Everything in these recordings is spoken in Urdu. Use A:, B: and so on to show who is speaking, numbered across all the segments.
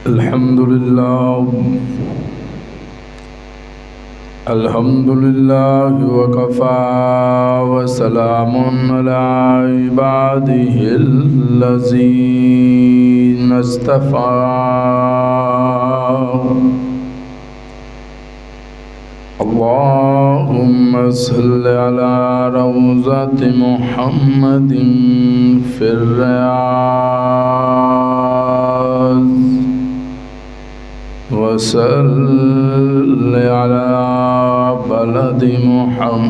A: الحمد لله وكفى وسلام على عباده الذين اصطفى اللهم صل على روضة محمد في الرياض وصل على بلد محمد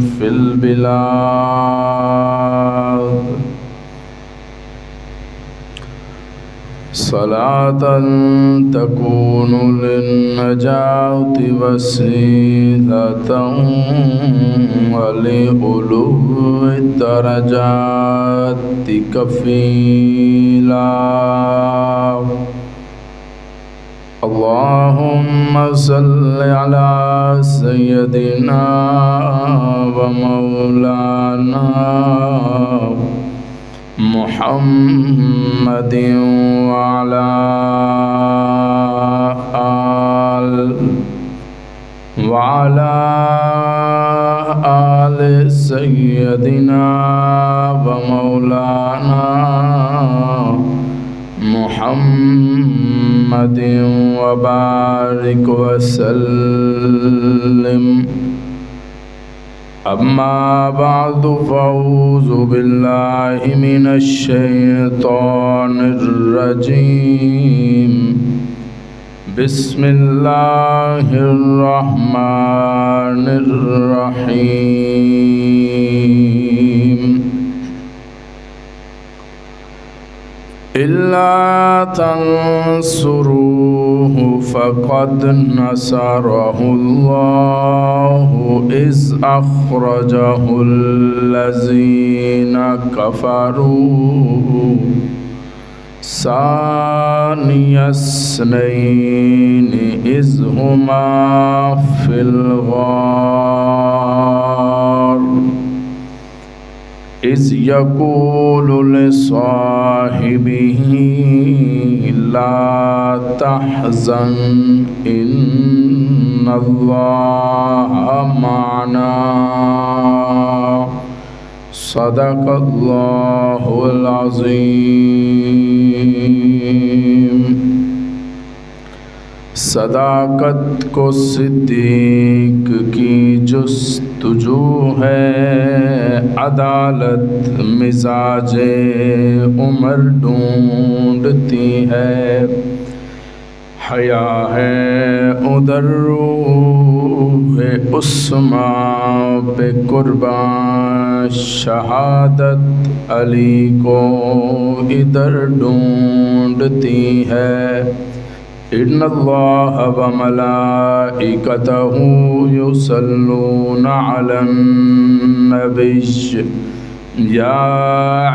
A: في البلاد صلاة تكون للنجاة وسيلة ولعلو الدرجات كفيلا اللهم صل على سيدنا ومولانا محمد وعلى آل سيدنا ومولانا محمد وبارك وسلم أما بعد فأعوذ بالله من الشيطان الرجيم بسم الله الرحمن الرحيم إلا تنصروه فقد نصره الله إذ أخرجه الذين كفروا ثاني اثنين إذ هما في الغار إذ يقول لصاحبه لا تحزن إن الله معنا صدق الله العظيم صداقت کو صدیق کی جستجو ہے عدالت مزاج عمر ڈھونڈتی ہے حیا ہے ادھر روح عثمان پہ قربان شہادت علی کو ادھر ڈھونڈتی ہے ان اللہ وملائکتہ یصلون علی النبی یا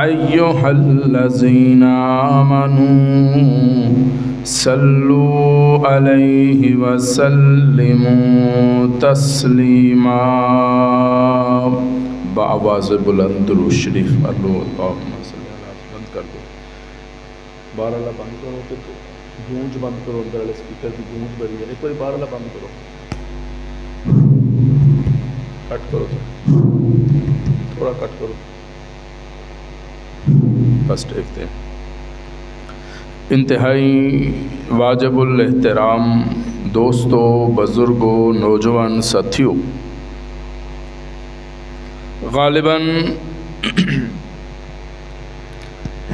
A: ایہا الذین آمنوا صلوا علیہ وسلموا تسلیما بآواز بلند درود شریف پڑھو اللہم صلی اللہ بند کر دو بارہ بند کرو تو گونج بند کرو اندر والے اسپیکر کی گونج بڑی ہے ایک بار بارہ بند کرو کٹ کرو تھوڑا کٹ کرو بس دیکھتے ہیں انتہائی واجب الاحترام دوستو بزرگوں نوجوان ساتھیوں غالباً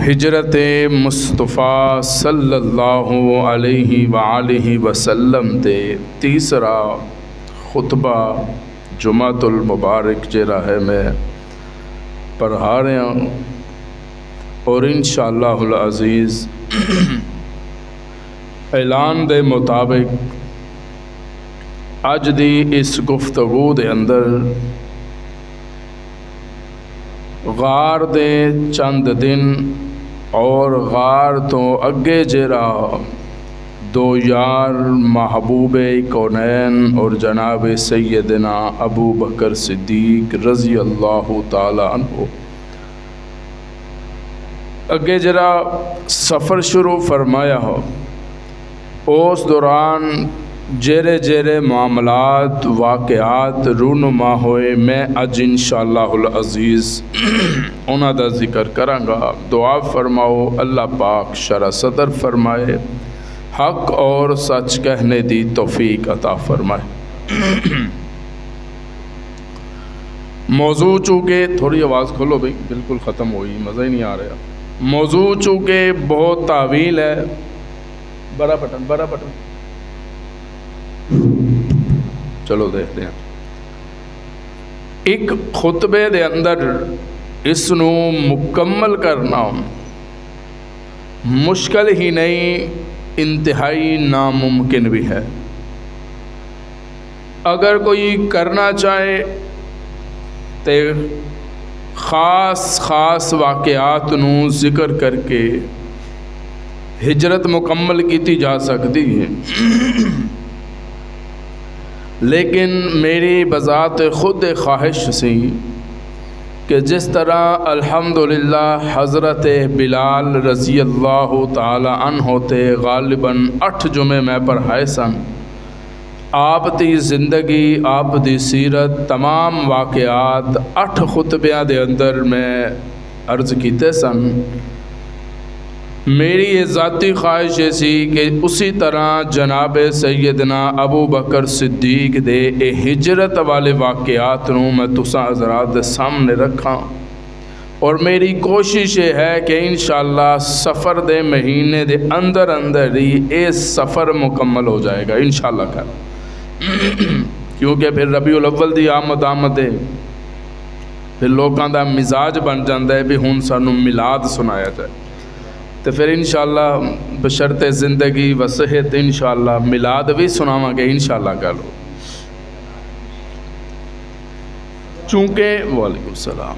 A: ہجرت مصطفیٰ صلی اللہ علیہ وآلہ وسلم تے تیسرا خطبہ جمعۃ المبارک جڑا ہے میں پڑھا رہا ہوں اور انشاءاللہ العزیز اعلان دے مطابق اج دی اس گفتگو دے اندر غار دے چند دن اور غار تو اگے جڑا دو یار محبوب کونین اور جناب سیدنا ابو بکر صدیق رضی اللہ تعالی عنہ اگے جرا سفر شروع فرمایا ہو اس دوران جیرے جیرے معاملات واقعات رونما ہوئے میں اج انشاءاللہ العزیز انہاں دا ذکر کراں دعا فرماؤ اللہ پاک شرح صدر فرمائے حق اور سچ کہنے دی توفیق عطا فرمائے۔ موضوع چونکہ تھوڑی آواز کھولو بھئی بالکل ختم ہوئی مزہ ہی نہیں آ رہا۔ موضوع چونکہ بہت طویل ہے، بڑا بٹن چلو دیکھتے ہیں۔ ایک خطبے دے اندر اس نو مکمل کرنا مشکل ہی نہیں، انتہائی ناممکن بھی ہے۔ اگر کوئی کرنا چاہے تو خاص واقعات نو ذکر کر کے ہجرت مکمل کیتی جا سکتی ہے، لیکن میری بذات خود خواہش سی کہ جس طرح الحمدللہ حضرت بلال رضی اللہ تعالی عنہ ہوتے غالباً 8 جمعے میں پڑھائے سن، آپ دی زندگی آپ دی سیرت تمام واقعات 8 خطبیاں دے اندر میں عرض کیتے سن۔ میری یہ ذاتی خواہش سی کہ اسی طرح جناب سیدنا ابو بکر صدیق دے اے ہجرت والے واقعات نو میں تساں حضرات دے سامنے رکھاں، اور میری کوشش یہ ہے کہ انشاءاللہ سفر دے مہینے دے اندر ہی اے سفر مکمل ہو جائے گا انشاءاللہ کر، کیونکہ پھر ربیع الاول دی آمد ہے، پھر لوگاں دا مزاج بن جاندہ ہے بھی ہن سانوں میلاد سنایا جائے، تو پھر انشاءاللہ بشرط زندگی و صحت انشاءاللہ میلاد بھی سناواں گے انشاءاللہ گالو۔ چونکہ وعلیکم السلام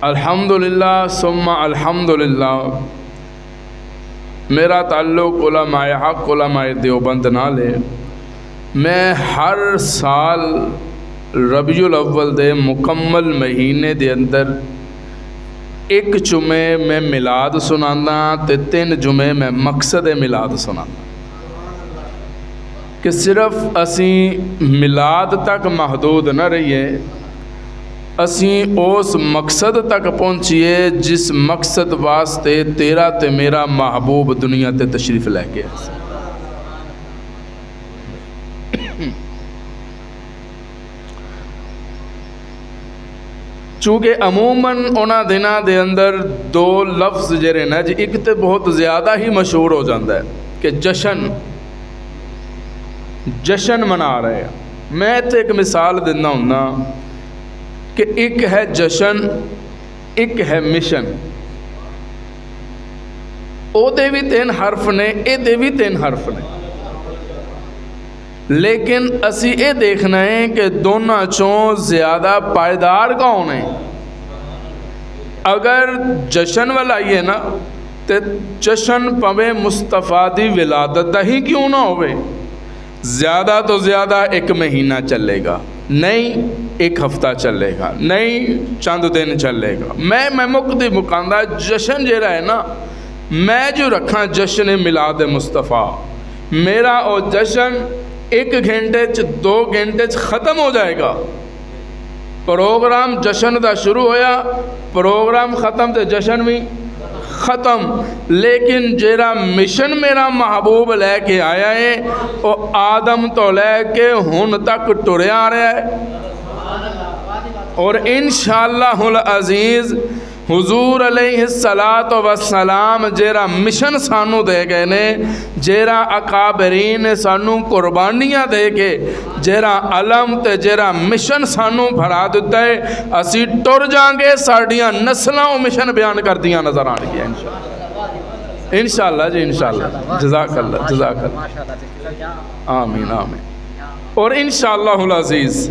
A: الحمدللہ ثم الحمدللہ میرا تعلق علماء حق علماء دیوبند نال ہے۔ میں ہر سال ربیع الاول دے مکمل مہینے دے اندر 1 جمعے میں میلاد سنانا تے 3 جمعے میں مقصد میلاد سنانا، کہ صرف اسی میلاد تک محدود نہ رہیے، اسی اس مقصد تک پہنچیے جس مقصد واسطے تیرا تے میرا محبوب دنیا تے تشریف لے کے آئے۔ چونکہ عموماً انہاں دنوں دے اندر 2 لفظ جڑے نا جی، ایک تے بہت زیادہ ہی مشہور ہو جاندہ ہے کہ جشن منا رہے ہیں۔ میں تے ایک مثال دینا ہونا کہ ایک ہے جشن، ایک ہے مشن، او دے بھی 3 حرف نے، اے دے بھی 3 حرف نے، لیکن اسی اے دیکھنا ہے کہ دونوں چوں زیادہ پائیدار کون ہے۔ اگر جشن والا یہ نا تے جشن پویں مصطفیٰ دی ولادت دا ہی کیوں نہ ہوئے، زیادہ تو زیادہ 1 مہینہ چلے گا، نہیں 1 ہفتہ چلے گا، نہیں چند دن چلے گا۔ میں مقدی مکاندہ جشن جے رہا ہے نا، میں جو رکھاں جشن میلاد مصطفیٰ، میرا او جشن 1 گھنٹے 2 گھنٹے ختم ہو جائے گا۔ پروگرام جشن دا شروع ہویا، پروگرام ختم تے جشن بھی ختم، لیکن جیرا مشن میرا محبوب لے کے آیا ہے وہ آدم تو لے کے ہن تک ٹریا آ رہا ہے، اور انشاءاللہ العزیز حضور علیہ السلام جیرا مشن سانو دے گئے نے، جیرا اکابرین سانو قربانیاں دے کے جیرا علم تے جیرا مشن سانو بھرا دیتا ہے، اسی ٹر جانگے ساڑیاں نسلوں مشن بیان کر دیاں نظر آن گیا انشاءاللہ جی انشاءاللہ۔ جزاک اللہ آمین آمین۔ اور انشاءاللہ العزیز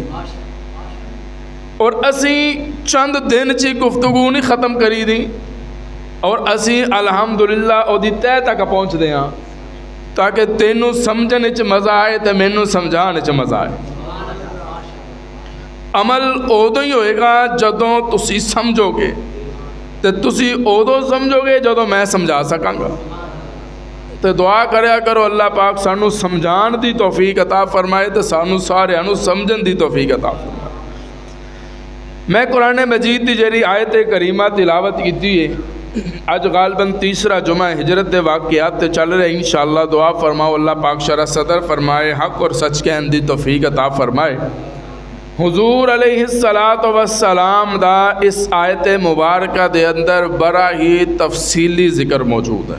A: اور اسی چند دن چی گفتگو نہیں ختم کری دی، اور اسی الحمدللہ او دی تہ تک پہنچ دے ہاں تاکہ تینوں سمجھنے چ مزہ آئے تے مینوں سمجھانے چ مزہ آئے۔ عمل ادو ہی ہوئے گا جدوں تسی سمجھو گے، تو تسی ادو سمجھو گے جدو میں سمجھا سکاں گا۔ تو دعا کریا کرو اللہ پاک سانو سمجھان دی توفیق عطا فرمائے تو سانو سارے انو سمجھن دی توفیق عطا فرمائے۔ میں قرآن مجید دی جری آیت کریمہ تلاوت کیتی ہے، اج غالباً تیسرا جمعہ ہجرت دے واقعات تے چل رہے، انشاءاللہ دعا فرماؤ اللہ پاک شرح صدر فرمائے، حق اور سچ کہن دی توفیق عطا فرمائے۔ حضور علیہ السلام دا اس آیت مبارکہ دے اندر بڑا ہی تفصیلی ذکر موجود ہے۔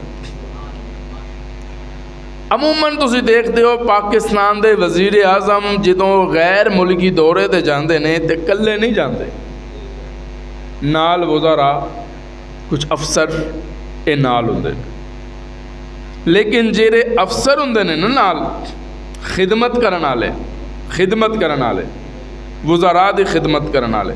A: عموماً تسی دیکھتے ہو پاکستان دے وزیر اعظم جدوں غیر ملکی دورے تے جاندے نے تے کلے نہیں جاندے، نال وزراء کچھ افسر اے نال ہوندے، لیکن جیرے افسر ہوندے نے نال خدمت کرن والے وزراء دی خدمت کرن والے،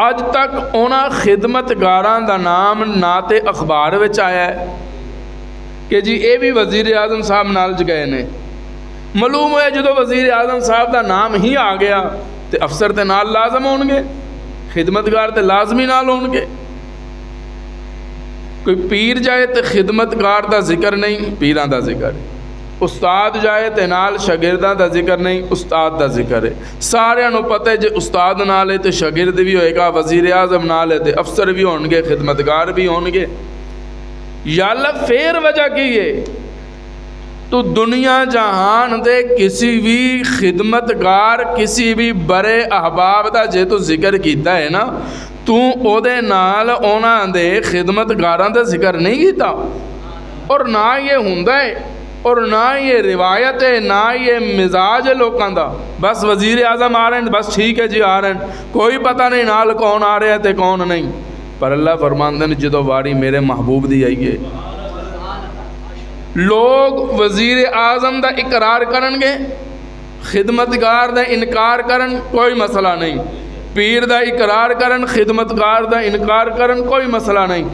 A: اج تک اونا خدمتگاراں دا نام نہ تے اخبار وچ آیا ہے کہ جی اے بھی وزیر اعظم صاحب نال گئے نے۔ معلوم ہوئے جدو وزیر اعظم صاحب دا نام ہی آ گیا تے افسر تے نال لازم ہون گے، خدمتگار تے لازمی نال ہون گے۔ کوئی پیر جائے تے خدمتگار دا ذکر نہیں، پیراں دا ذکر ہے۔ استاد جائے تے نال شاگرداں دا ذکر نہیں، استاد دا ذکر ہے۔ سارے نو پتہ ہے جے استاد نال ہے تے شاگرد بھی ہوئے گا، وزیر اعظم نال ہے تے افسر بھی ہون گے، خدمتگار بھی ہون گے۔ یا اللہ پھر وجہ کی ہے؟ تو دنیا جہان دے کسی بھی خدمتگار کسی بھی بڑے احباب دا جے تو ذکر کیتا ہے نا، تو او دے نال اونا دے خدمتگاراں دا ذکر نہیں کیتا، اور نہ یہ ہوندا ہے اور نہ یہ روایت ہے، نہ یہ مزاج ہے لوکاں دا۔ بس وزیر اعظم آ رہے ہیں، بس ٹھیک ہے جی آ رہے ہیں، کوئی پتہ نہیں نال کون آ رہے ہیں تے کون نہیں۔ پر اللہ فرماندے نے جدو واری میرے محبوب دی آئیے، لوگ وزیر اعظم دا اقرار کرن گے، خدمتگار دا انکار کرن کوئی مسئلہ نہیں، پیر دا اقرار کرن خدمتگار دا انکار کرن کوئی مسئلہ نہیں،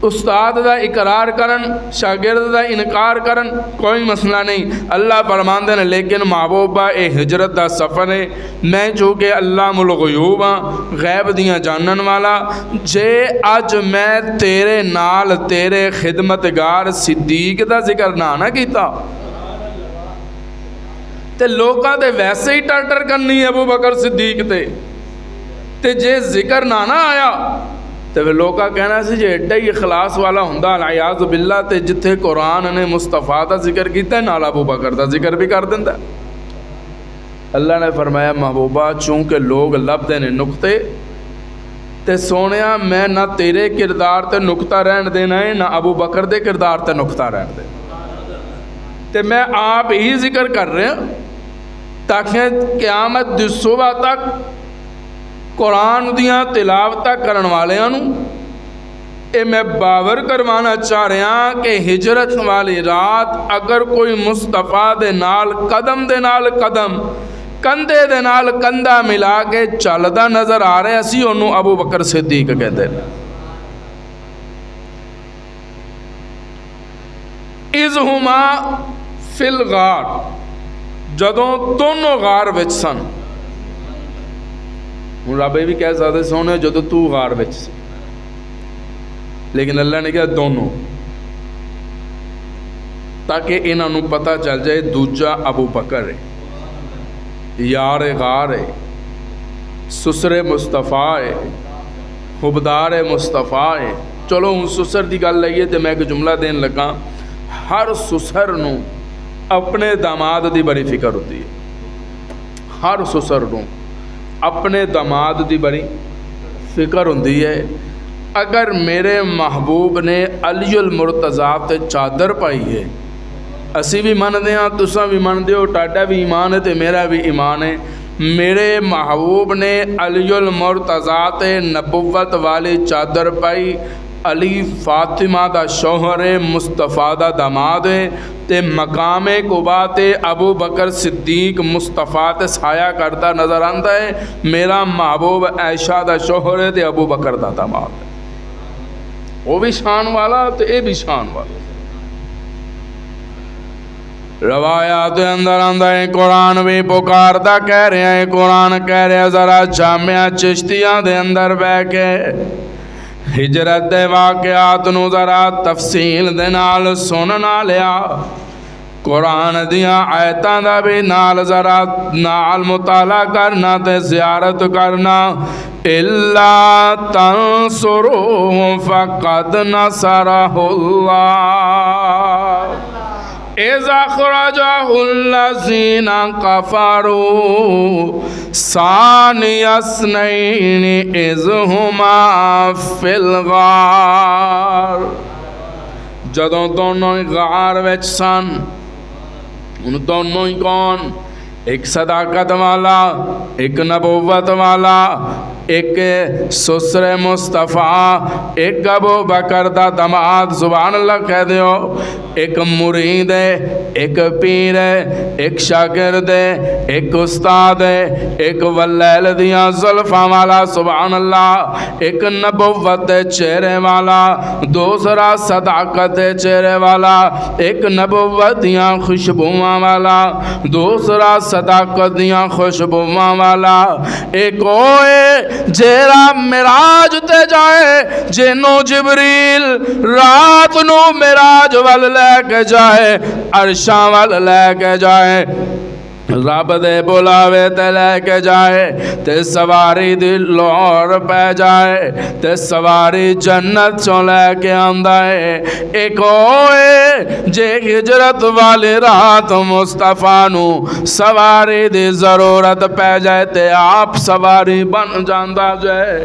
A: استاد دا اقرار کرن شاگرد دا انکار کرن کوئی مسئلہ نہیں۔ اللہ فرماندے نے لیکن محبوبہ اے ہجرت دا سفر ہے، میں چونکہ علام الغیوب ہاں، غیب دیاں جانن والا، جے اج میں تیرے نال تیرے خدمتگار صدیق دا ذکر نہ کیتا تے لوکاں تے ویسے ہی ٹر کرنی ابو بکر صدیق تے جے ذکر نہ آیا تو لوکا کہنا سی جے ایڈا ہی اخلاص والا ہوندا العیاذ باللہ تے جتھے قرآن نے مصطفیٰ دا ذکر کیتا ہے نال ابو بکر دا ذکر بھی کر دیندا۔ اللہ نے فرمایا محبوبہ چونکہ لوگ لبدے نے نقطے تے سونیا میں نہ تیرے کردار تے نقطہ رہن دینا ہے نہ ابو بکر دے کردار تے نقطہ رہن دینا، تے میں آپ ہی ذکر کر رہے ہیں تاکہ قیامت دی صبح تک قرآن دیاں تلاوتاں کرن والیاں نوں اے میں باور کروانا چاہ رہا ہاں کہ ہجرت والی رات اگر کوئی مصطفیٰ دے نال قدم کندھے دے نال کندھا ملا کے چلدا نظر آ رہا سی انہوں ابو بکر صدیق کہتے ہیں۔ اذ ہما فی الغار، جدوں دونوں غار وچ سن، رب بھی کہہ سکتے سونے جدو تو غار وچ سی، لیکن اللہ نے کہا دونوں، تاکہ انہاں نوں پتہ چل جائے دوجا ابو بکر ہے، یار غار ہے، سسر مصطفیٰ ہے، خبدار مصطفیٰ ہے۔ چلو ہوں سسر دی گل لئیے تو میں ایک جملہ دین لگا، ہر سسر نوں اپنے داماد دی بڑی فکر ہوتی ہے، ہر سسر نوں اپنے داماد دی بڑی فکر ہوندی ہے۔ اگر میرے محبوب نے علی المرتضیٰ تے چادر پائی ہے، اسی بھی مندے ہاں، تساں بھی مندے ہو، ٹاڈا بھی ایمان ہے تے میرا بھی ایمان ہے، میرے محبوب نے علی المرتضیٰ تے نبوت والی چادر پائی، علی فاطمہ دا شوہر مصطفیٰ دا داماد ہے تے مقام قبا تے ابو بکر صدیق مصطفیٰ تے سایہ کرتا نظر آندا ہے، میرا محبوب عائشہ دا شوہر ہے تے ابو بکر دا داماد ہے، وہ بھی شان والا تے اے بھی شان والا۔ روایات اندر آندا ہے قرآن بھی پکاردا کہہ رہے ہیں، قرآن کہہ رہے ذرا جامعہ چشتیاں دے اندر بیٹھ کے ہجرت دے واقعات نو ذرا تفصیل دے نال سننا لیا، قرآن دیاں آیتاں دا بھی نال ذرا نال مطالعہ کرنا تے زیارت کرنا۔ الا تنصروه فقد نصره اللہ اذ اخرجه الذین کفروا ثانی اثنین اذ ہما فی الغار، جدوں دونوں غار وچ سن، ان دونوں ہی کون؟ ایک صداقت والا، ایک نبوت والا، ایک سسر مصطفیٰ، ایک ابو بکر دا دماد، سبحان اللہ کہہ دیو، ایک مرید ہے، ایک پیر ہے، ایک شاگرد ہے، ایک استاد ہے، ایک واللیل دیاں زلفاں والا، سبحان اللہ، ایک نبوت چہرے والا، دوسرا صداقت چہرے والا، ایک نبوت دیاں خوشبوواں والا، دوسرا صداقت دیاں خوشبوواں والا، ایک ہوئے جیرا معراج تے جائے، جنوں جبریل رات نو معراج وال لے کے جائے، عرشاں وال لے کے جائے، رب دے بلاوے تے لے کے جائے، تے سواری دی لور پہ جائے، تے سواری جنت چوں لے کے آندا ہے۔ ایک ہوئے جے ہجرت والی رات مصطفیٰ نو سواری دی ضرورت پہ جائے تے آپ سواری بن جاندا جائے۔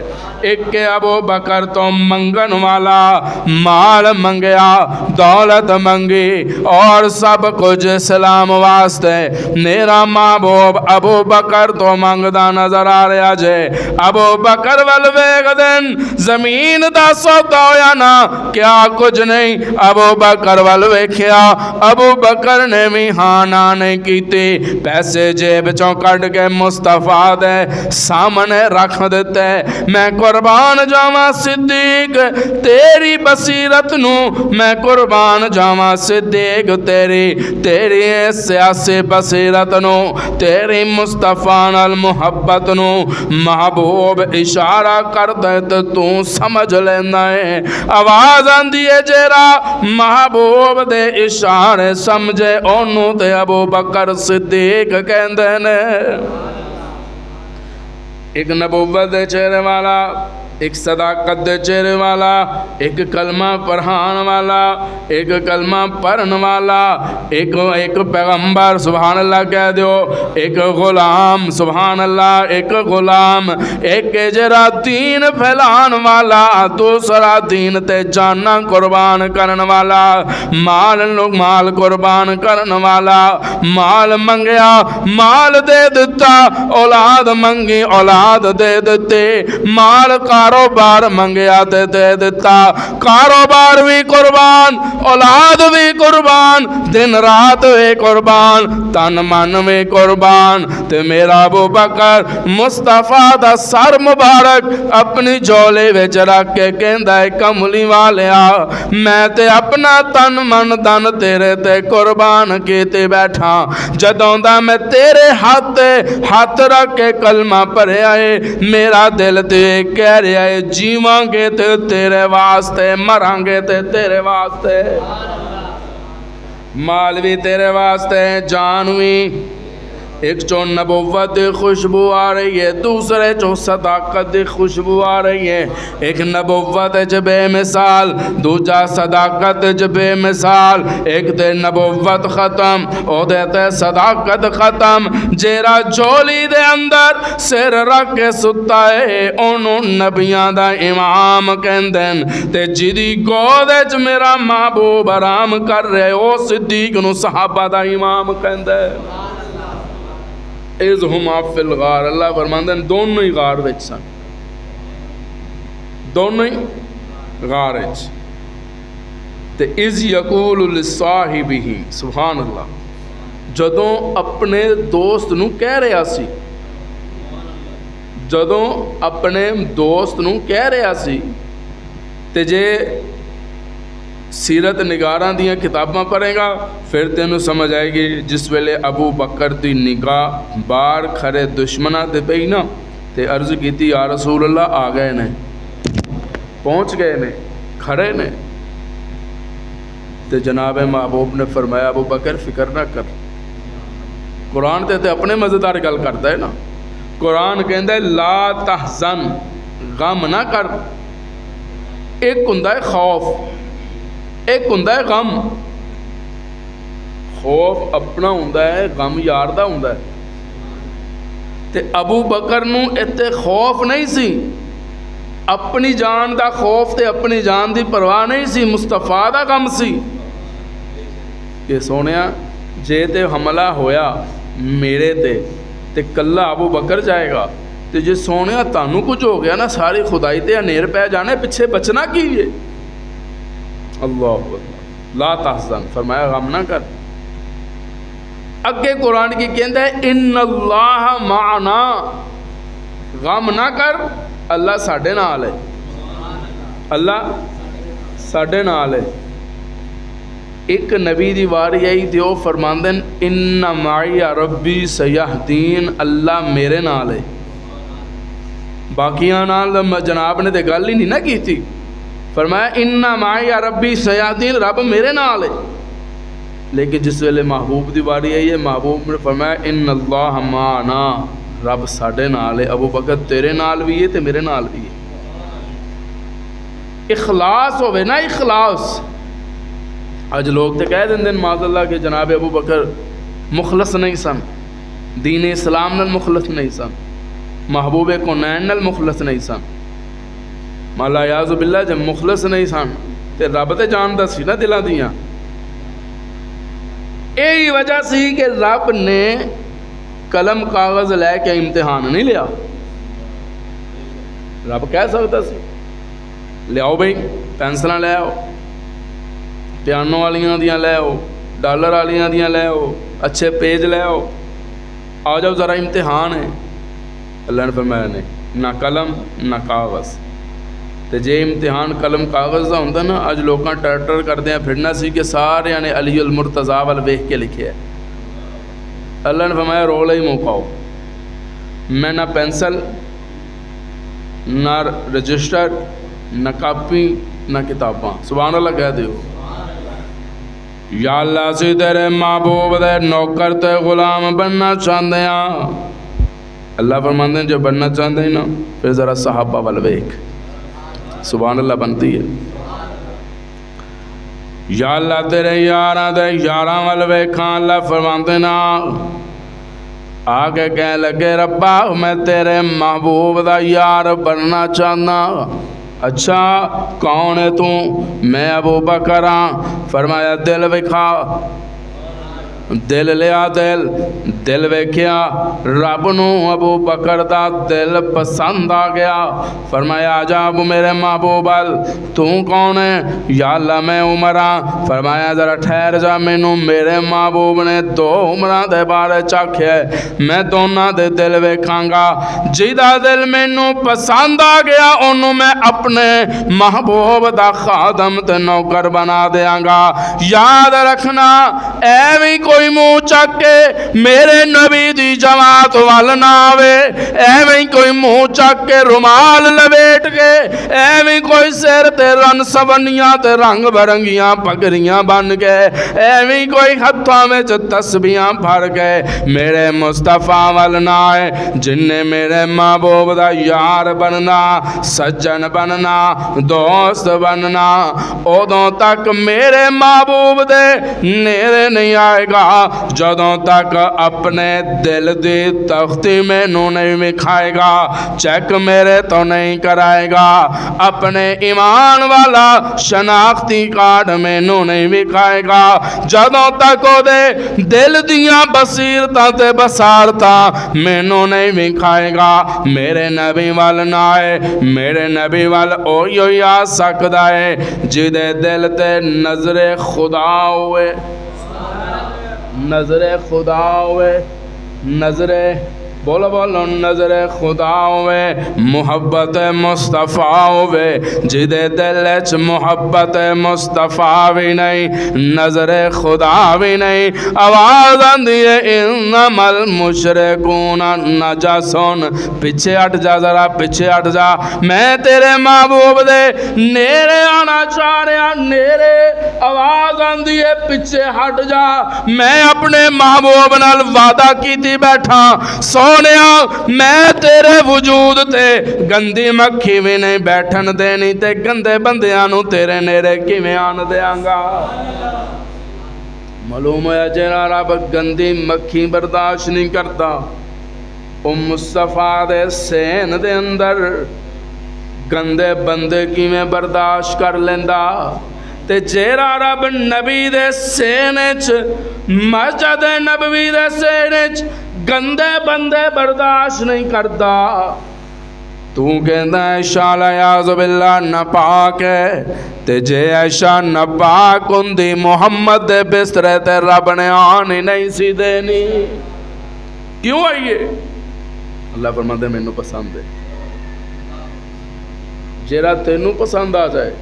A: ایک ابو بکر تو منگن والا، مال منگیا، دولت منگی اور سب کچھ اسلام واسطے، میرا محبوب ابو بکر تو منگدا نظر آ رہا جے۔ ابو بکر ول ویکھ دین زمین دا سودا ہویا نا، کیا کچھ نہیں، ابو بکر ول ویکھیا، ابو بکر نے بھی ہاں نہ نہیں کیتی، پیسے جیب چوں کڈ کے مصطفیٰ دے سامنے رکھ دیتے، میں قربان جاواں صدیق تیری بصیرت نو، میں قربان جاواں صدیق تیری سیاسی بصیرت نو، تیری مصطفیٰ نال محبت نو۔ محبوب اشارہ کر دے تو سمجھ لینا ہے، آواز آندی ہے جیرا محبوب دے اشارے سمجھے اونوں تے ابو بکر صدیق کہندے نے۔ ایک نبوت دے چہرے والا، ایک صداقت دے چہرے والا، ایک کلمہ پڑھان والا، ایک کلمہ پڑھن والا، ایک پیغمبر، سبحان اللہ کہہ دیو، ایک غلام، سبحان اللہ، ایک غلام، ایک جرا دین پھیلان والا، دوسرا دین تے جانا قربان کرن والا، مال قربان کرن والا، مال منگیا مال دے دیتا، اولاد منگی اولاد دے دیتے، مال کاروبار منگیا تے دے دیتا، کاروبار بھی قربان، اولاد بھی قربان، دن رات بھی قربان، تن من بھی قربان، تے میرا ابو بکر مصطفیٰ دا سر مبارک اپنی جولے وچ رکھ کے کہندا ہے کملی والیا، میں تے اپنا تن من دن تیرے تے قربان کیتے بیٹھا، جدوں دا میں تیرے ہاتھ رکھ کے کلمہ پڑھیا ہے، میرا دل تے کہہ رہا ہے جیواں گے تے تیرے واسطے، مراں گے تے تیرے واسطے، مال بھی تیرے واسطے، جان بھی۔ ایک چو نبوت دی خوشبو آ رہی ہے، دوسرے چو صداقت دی خوشبو آ رہی ہے، ایک نبوت چ بے مثال، دوجا صداقت چ بے مثال، ایک تے نبوت ختم او دے تے صداقت ختم، جیرا جولی دے اندر سر رکھ کے ستا ہے اونوں نبیاں دا امام کہندن، تے جدی گود وچ میرا محبوب آرام کر رہے او صدیق نو صحابہ دا امام کہندے۔ اذ ہما فی الغار، اللہ فرماندے دونوں ہی غار وچ سن، دونوں ہی غار وچ، تے اذ یقول لصاحبہ، سبحان اللہ، جدوں اپنے دوست نو کہہ رہا سی، جدوں اپنے دوست نو کہہ رہا سی، تے جے سیرت نگاراں دیاں کتاباں پڑھے گا پھر تینوں سمجھ آئے گی، جس ویلے ابو بکر دی نگاہ بار کھڑے دشمناں تے پئی نا، تے عرض کیتی یا رسول اللہ آ گئے نے، پہنچ گئے نے کھڑے نے تے جناب محبوب نے فرمایا ابو بکر فکر نہ کر. قرآن تے اپنے مزیدار گل کرتا ہے نا. قرآن کہندا ہے لا تحزن غم نہ کر. ایک ہوندا ہے خوف, ایک ہوندا ہے غم. خوف اپنا ہوندا ہے, غم یار دا ہوندا ہے. تے ابو بکر نو اتنے خوف نہیں سی, اپنی جان دا خوف تے اپنی جان دی پرواہ نہیں سی, مصطفیٰ دا غم سی کہ سونیا جے تے حملہ ہویا میرے تے کلا ابو بکر جائے گا, تے جے سونیا تانوں کچھ ہو گیا نا ساری خدائی تے انیر پہ جانے, پیچھے بچنا کی ہے. اللہ لا تحزن فرمایا غم نہ کر. اگے قرآن کی کہندا ہے ان اللہ معنا, غم نہ کر اللہ ساڈے نال ہے, اللہ ساڈے نال ہے. ایک نبی دی واری آئی تے او فرماندے ان معی ربی سیہدین, اللہ میرے نال ہے. باقیاں نال جناب نے تے گل ہی نہیں نہ کیتی, فرمایا ان معی ربی سیہدین, رب میرے نال ہے. لیکن جس ویلے محبوب دی واری آئی ہے محبوب نے فرمایا ان اللہ معنا, رب ساڈے نال ہے. ابو بکر تیرے نال بھی ہے تے میرے نال بھی ہے. اخلاص ہوئے نا, اخلاص. اج لوگ تے کہہ دیں معاذ اللہ کہ جناب ابو بکر مخلص نہیں سن, دین اسلام نال مخلص نہیں سن, محبوب کونین نال مخلص نہیں سن. مالا یاذ باللہ جب مخلص نہیں سن تے رب تے جاندا سی نا دلاں دیاں. یہی وجہ سی کہ رب نے قلم کاغذ لے کے امتحان نہیں لیا. رب کہہ سکتا سی لیاؤ بھائی پینسلاں لے آؤ, پیانو والیاں دیاں لے آؤ, ڈالر والیاں دیاں لے آؤ, اچھے پیج لے آؤ, آ جاؤ ذرا امتحان ہے. اللہ نے فرمایا نہیں, نہ قلم نہ کاغذ. تے جے امتحان قلم کاغذ دا ہوندا نا اج لوکاں ٹر کردیاں پھرنا سی کہ سارے نے علی المرتضیٰ ول ویکھ کے لکھیا ہے. اللہ نے فرمایا رولا ہی مکاؤ. میں نہ پینسل نہ رجسٹر نہ کاپی نہ کتاباں. سبحان اللہ کہہ دیو. یا اللہ سی تیرے محبوب دے نوکر تے غلام بننا چاہندے ہاں. اللہ فرماندے ہیں جو بننا چاہندے ہیں نا پھر ذرا صحابہ ول ویکھ. سبحان اللہ بنتی ہے. یا اللہ تیرے یاراں دے یاراں ول ویکھاں. اللہ فرماندے نا آگے کہہ لگے ربا میں تیرے محبوب دا یار بننا چاہنا. اچھا کون ہے تو؟ میں ابو بکر ہاں. فرمایا دل وکھا. دل لیا, دل ویکھیا, رب نو ابو بکر دا دل پسند آ گیا. فرمایا عجب میرے محبوب تو کون ہے؟ یا اللہ میں عمر ہاں. فرمایا ذرا ٹھہر جا, مینوں میرے محبوب نے دو عمراں دے بارے چکھیا ہے, میں دوناں دے دل ویکھاں گا. جیدا دل مینوں پسند آ گیا اونوں میں اپنے محبوب دا خادم تے نوکر بنا دیاں گا. یاد رکھنا ایویں کوئی منہ چک کے میرے نبی دی جماعت وال نہ آوے, ایویں کوئی منہ چک کے رومال لپیٹ کے, ایویں کوئی سر تے رن سبنیاں تے رنگ برنگیاں پگڑیاں بن کے, ایویں کوئی ہتھاں وچ تسبیحاں بھر کے میرے مصطفیٰ وال نہ آئے. جن نے میرے محبوب دا یار بننا, سجن بننا, دوست بننا, ادوں تک میرے محبوب دے نیرے نہیں آئے گا جدوں تک اپنے دل دی تختی مینوں نہیں وکھائے گا, چیک میرے تو نہیں کرائے گا, اپنے ایمان والا شناختی کارڈ مینوں نہیں وکھائے گا جدوں تک او دے دل دیاں بصیرتاں تے بصارتاں مینوں نہیں وکھائے گا. میرے نبی وال نہ آئے, میرے نبی وال اوہی آ سکدا ہے جدے دل تے نظر خدا ہوئے, نظر خدا ہوئے, نظر بولو بولو نظر خدا ہوئے محبت مصطفیٰ ہوئے جدے دل چ محبت مصطفیٰ بھی نہیں نظر خدا بھی نہیں آواز آندی ہے انما المشرکون نجسون پیچھے ہٹ جا ذرا پیچھے ہٹ جا میں تیرے محبوب دے نیرے آنا چاہ رہا نیرے آواز آندی ہے پیچھے ہٹ جا میں اپنے محبوب نال وعدہ کیتی بیٹھا سونیا میں تیرے وجود تے گندی مکھی بھی نہیں بیٹھن دینی تے گندے بندیاں نو تیرے نیرے کیویں آن دیاں گا معلوم ہویا جیڑا رب گندی مکھی برداشت نہیں کرتا او مصطفیٰ دے سین دے اندر گندے بندے کیویں برداشت کر لیندا تے جیڑا رب نبی دے سینچ مسجد نبوی دے سینچ گندے بندے برداشت نہیں کرتا تو کہندا عائشہ لیاذ باللہ ناپاک ہے تے جے عائشہ ناپاک ہوندی محمد دے بسترے تے رب نے آن ہی نہیں سی دینی کیوں آئیے اللہ فرماتے مینوں پسند ہے جیڑا تینوں پسند آ جائے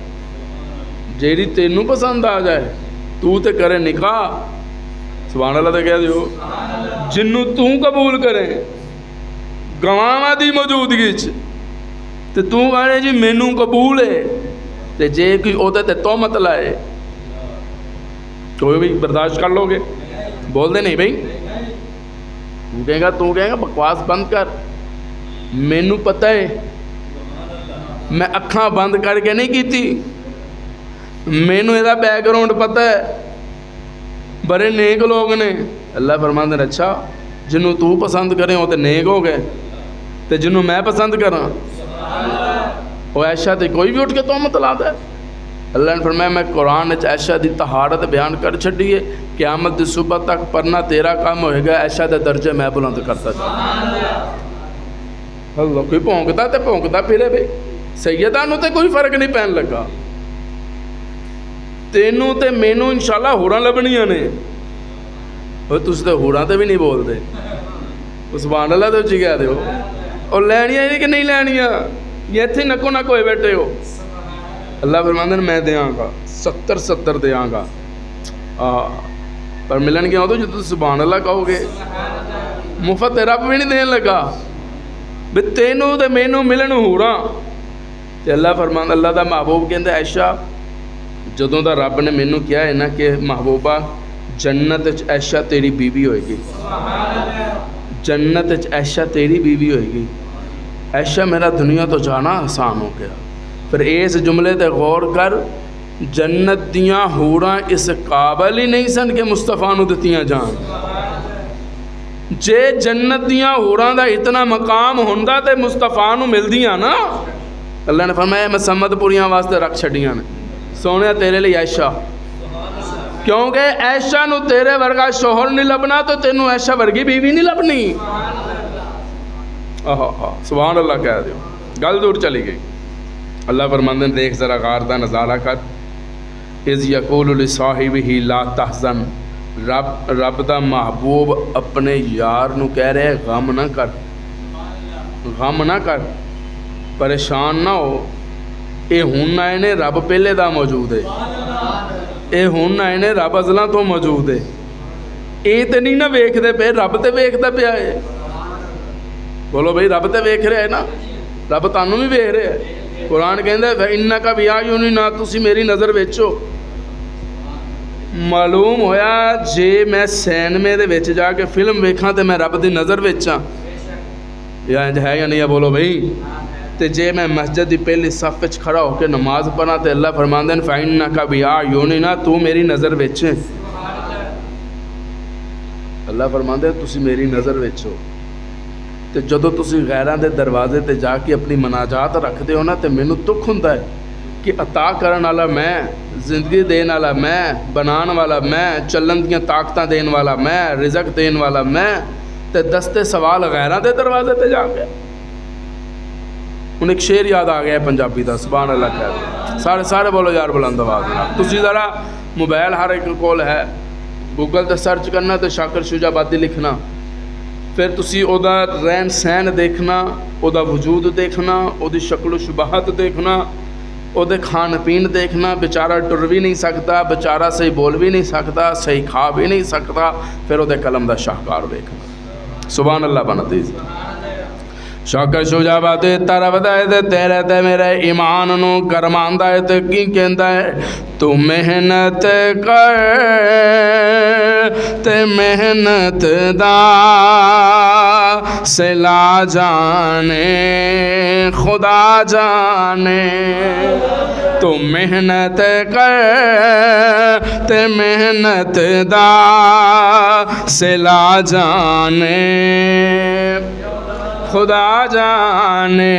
A: جیڑی تینوں پسند آ جائے تو تے کرے نکاح سبحان اللہ تے کہہ دیو جنوں تو قبول کرے گواواں دی موجودگی چ تے تو کہے جی مینوں قبول ہے تے جے کوئی اودے تے تہمت لائے کوئی بھی برداشت کر لو گے بول دے نہیں بھائی تو کہے گا بکواس بند کر مینوں پتہ ہے میں اکھاں بند کر کے نہیں کیتی مینوں یہ بیک گراؤنڈ پتہ ہے بڑے نیک لوگ نے اللہ فرماندے نے اچھا جنوں تو پسند کریں وہ تے نیک ہو گئے تے جنوں میں پسند کراں وہ عائشہ تے کوئی بھی اٹھ کے تہمت لا دے اللہ نے فرمایا میں قرآن وچ عائشہ دی طہارت بیان کر چھڈی ہے قیامت دی صبح تک پڑھنا تیرا کام ہوئے گا عائشہ دے درجے میں بلند کرتا جا اللہ کوئی بھونکتا تے بھونکتا پھرے بھئی سیدہ نو تے کوئی فرق نہیں پہن لگا تینوں تے مینوں انشاءاللہ ہوراں لبنیاں نے وہ تس تے ہوراں تے بھی نہیں بول دے سبحان اللہ تے کہہ دے ہو اور لینیاں نہیں کہ نہیں لینیاں یہ تھی نکو نکو ہوئے بیٹھے ہو اللہ فرماندے میں دیاں گا 70 دیاں گا پر ملن گیا ہو تو جو تو سبحان اللہ کہو گے مفت رب بھی نہیں دین لگا بے تینوں تے مینوں ملن ہوراں تے اللہ فرماندہ اللہ دا محبوب کہندے عائشہ جدوں دا رب نے مینوں کیا ہے نا کہ محبوبہ جنت وچ عائشہ تیری بیوی ہوئے گی جنت وچ عائشہ تیری بیوی ہوئے گی عائشہ میرا دنیا تو جانا آسان ہو گیا پھر اس جملے تے غور کر جنت دیاں ہوراں اس قابل ہی نہیں سن کہ مصطفیٰ نو دتیاں جان جے جنت دیاں ہوراں دا اتنا مقام ہوندا تے مصطفیٰ نو ملدیاں نا اللہ نے فرمایا میں سمد پوریاں واسطے رکھ چھڑیاں نے سونے تیرے لیے عائشہ کیونکہ عائشہ نو تیرے ورگا شوہر نہیں لبنا تو تینوں عائشہ ورگی بیوی نہیں لبنی سبحان اللہ کہہ دیو گل دور چلی گئی اللہ فرماندے نے دیکھ ذرا غار دا نظارہ کر اذ یقول لصاحبہ لا تحزن رب دا محبوب اپنے یار نو کہہ رہے غم نہ کر پریشان نہ ہو اے ہن آئے نے رب پہلے دا موجود ہے اے ہن آئے نے رب ازلاں تو موجود ہے اے تے نہیں نہ ویکھ دے پے رب تے ویکھدا پیا ہے بولو بھائی رب تے ویکھ رہا ہے نا رب تانوں بھی ویکھ رہا ہے قرآن کہندا ہے فَإِنَّكَ بِأَعْيُنِنَا تسی میری نظر ویچو معلوم ہویا جے میں سینمے دے وچ جا کے فلم ویکھاں تے میں رب دی نظر وچاں یا انج ہے یا نہیں ہے بولو بھائی تے جے میں مسجد دی پہلی صف وچ کھڑا ہو کے نماز پڑھاں تے اللہ فرماندے نے فَإِنَّكَ بِأَعْيُنِنَا تو میری نظر وچ اللہ فرماندے تسی میری نظر وچ ہو تے جدو تسی غیراں دے دروازے تے جا کے اپنی مناجات رکھ دے ہو نا تے مینوں دکھ ہوندا ہے کہ عطا کرن والا میں زندگی دین والا میں بنان والا میں چلن دیاں طاقتاں دین والا میں رزق دین والا میں تے دستے سوال غیراں دے دروازے تے جا کے انہیں ایک شعر یاد آ گیا ہے پنجابی دا سبحان اللہ کہہ سارے بولو یار بلند آواز تسی ذرا موبائل ہر ایک کول ہے گوگل تے سرچ کرنا تے شاکر شجاع آبادی لکھنا پھر تسی او دا رہن سہن دیکھنا، او دا وجود دیکھنا، او دی شکل و شباہت دیکھنا، او دے کھان پین دیکھنا. بیچارہ ٹر بھی نہیں سکتا، بیچارہ صحیح بول بھی نہیں سکتا، صحیح کھا بھی نہیں سکتا، پھر او دے قلم دا شاہکار دیکھنا. سبحان اللہ بنتی جی. شوکر شجا باتے طرف دائے تے تیرے تے میرے ایمان نو کرمان دائے تے کی کہندہ ہے تو محنت کر تے محنت دا سلا جانے خدا جانے. تو محنت کر تے محنت دا سلا جانے خدا جانے.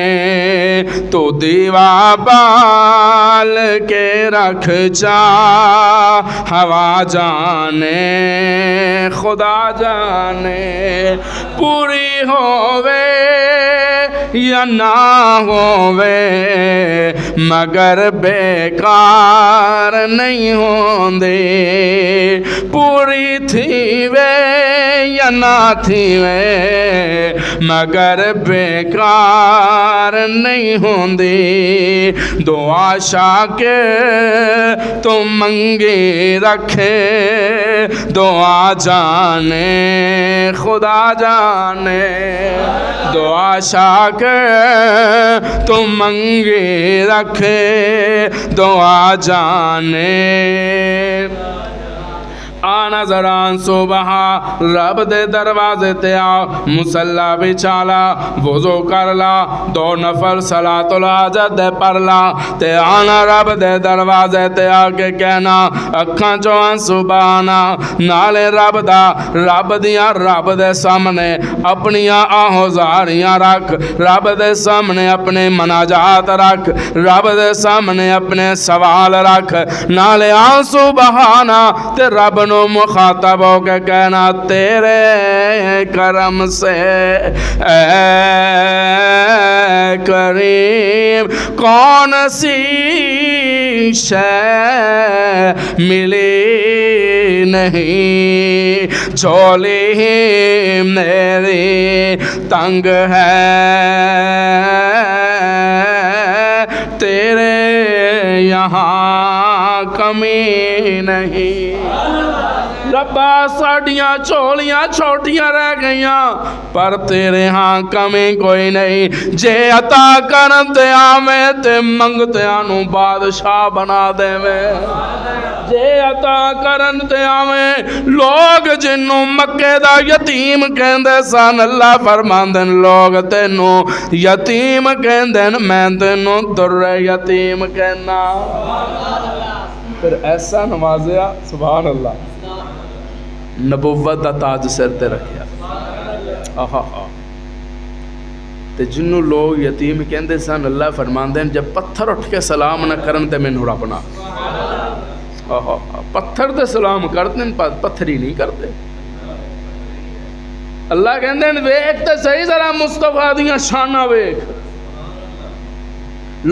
A: تو دیوا بال کے رکھ جا ہوا جانے خدا جانے. پوری ہووے یا نہ ہووے مگر بیکار نہیں ہوندے. پوری تھی وے یا نہ تھی وے مگر بیکار نہیں ہوندی. دعا شاکر تو منگی رکھے دعا جانے خدا جانے. دعا شاکر تو منگی رکھے دعا جانے. آنا ذران صبح رب دے دروازے تے آ مسلح بچالا وضو کر لا 2 نفل صلاۃ الحاجت دے پڑھ لا تے آنا رب دے دروازے تے آ کے کہنا اکھاں چوں سبحانا نالے رب دیاں رب دے سامنے اپنیاں آہوزاریاں رکھ. رب دے سامنے اپنے مناجات رکھ. رب دے سامنے اپنے سوال رکھ. نالے آ سبحانا تے رب نو مخاطب ہو کے کہنا تیرے کرم سے اے کریم کون سی شے ملی نہیں. جھولی میری تنگ ہے تیرے یہاں کمی نہیں. ربا ساڑیاں چولیاں چھوٹیاں رہ گئیاں پر تیرے ہاں کمی کوئی نہیں. جے عطا کرن تے آویں تے منگتے آنو بادشاہ بنا دے میں. جے عطا کرن تے آویں لوگ جنوں مکے دا یتیم کہندے سن اللہ فرماندن لوگ تینوں یتیم کہندن میں تینوں در یتیم کہنا. پھر ایسا نوازیا سبحان اللہ نبوت دا تاج سر تے رکھیا. آہا تے جنوں لوگ یتیم کہندے سن اللہ فرماندے جب پتھر اٹھ کے سلام نہ کرن تے مینوں رب نہ. آہا پتھر تے سلام کرتے ہیں پتھر ہی نہیں کرتے. اللہ کہندے ویکھ تے صحیح ذرا مصطفیٰ دیاں شاناں ویکھ.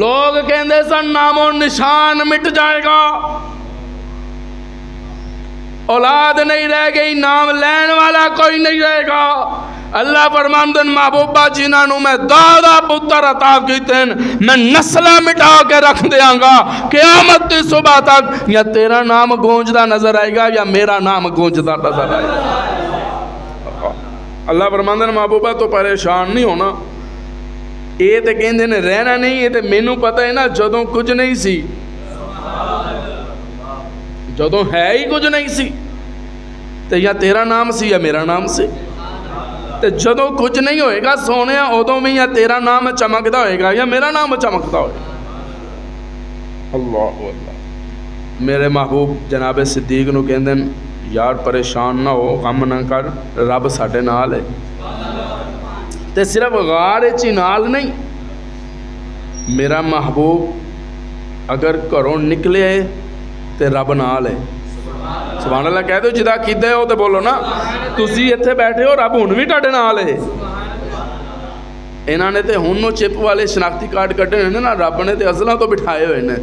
A: لوگ کہندے سن نام و نشان مٹ جائے گا اولاد نہیں رہ گئی نام لین والا کوئی نہیں رہے گا. اللہ فرماندن محبوبہ جنہاں نو میں دادا پتر عطا کیتے ہیں میں نسلہ مٹا کے رکھ دیاں گا قیامت کی صبح تک. یا تیرا نام گونجدہ نظر آئے گا یا میرا نام گونجدہ نظر آئے گا. اللہ فرماندن محبوبہ تو پریشان نہیں ہونا. یہ تے کہندے نے رہنا نہیں. یہ تے مینوں پتہ ہے نا جدوں کچھ نہیں سی جدوں ہے ہی کچھ نہیں سی تے یا تیرا نام سی یا میرا نام سی. تے جدوں کچھ نہیں ہوئے گا سونے ادوں میں یا تیرا نام چمکدا ہوئے گا یا میرا نام چمکدا ہوئے گا. اللہ اللہ میرے محبوب جناب صدیق نو کہندے یار پریشان نہ ہو غم نہ کر رب ساڈے نال ہے. تے صرف غار چی نال نہیں میرا محبوب اگر گھروں نکلے تے رب نال ہے. سبحان اللہ کہہ دو جدا کیتے ہو تے بولو نا تسی ایتھے بیٹھے ہو رب ہن بھی تہاڈے نال ہے. انہاں نے تے ہن نو چپ والے شناختی کارڈ کڈے نے نا رب نے تے ازلاں تو بٹھائے ہوئے نے.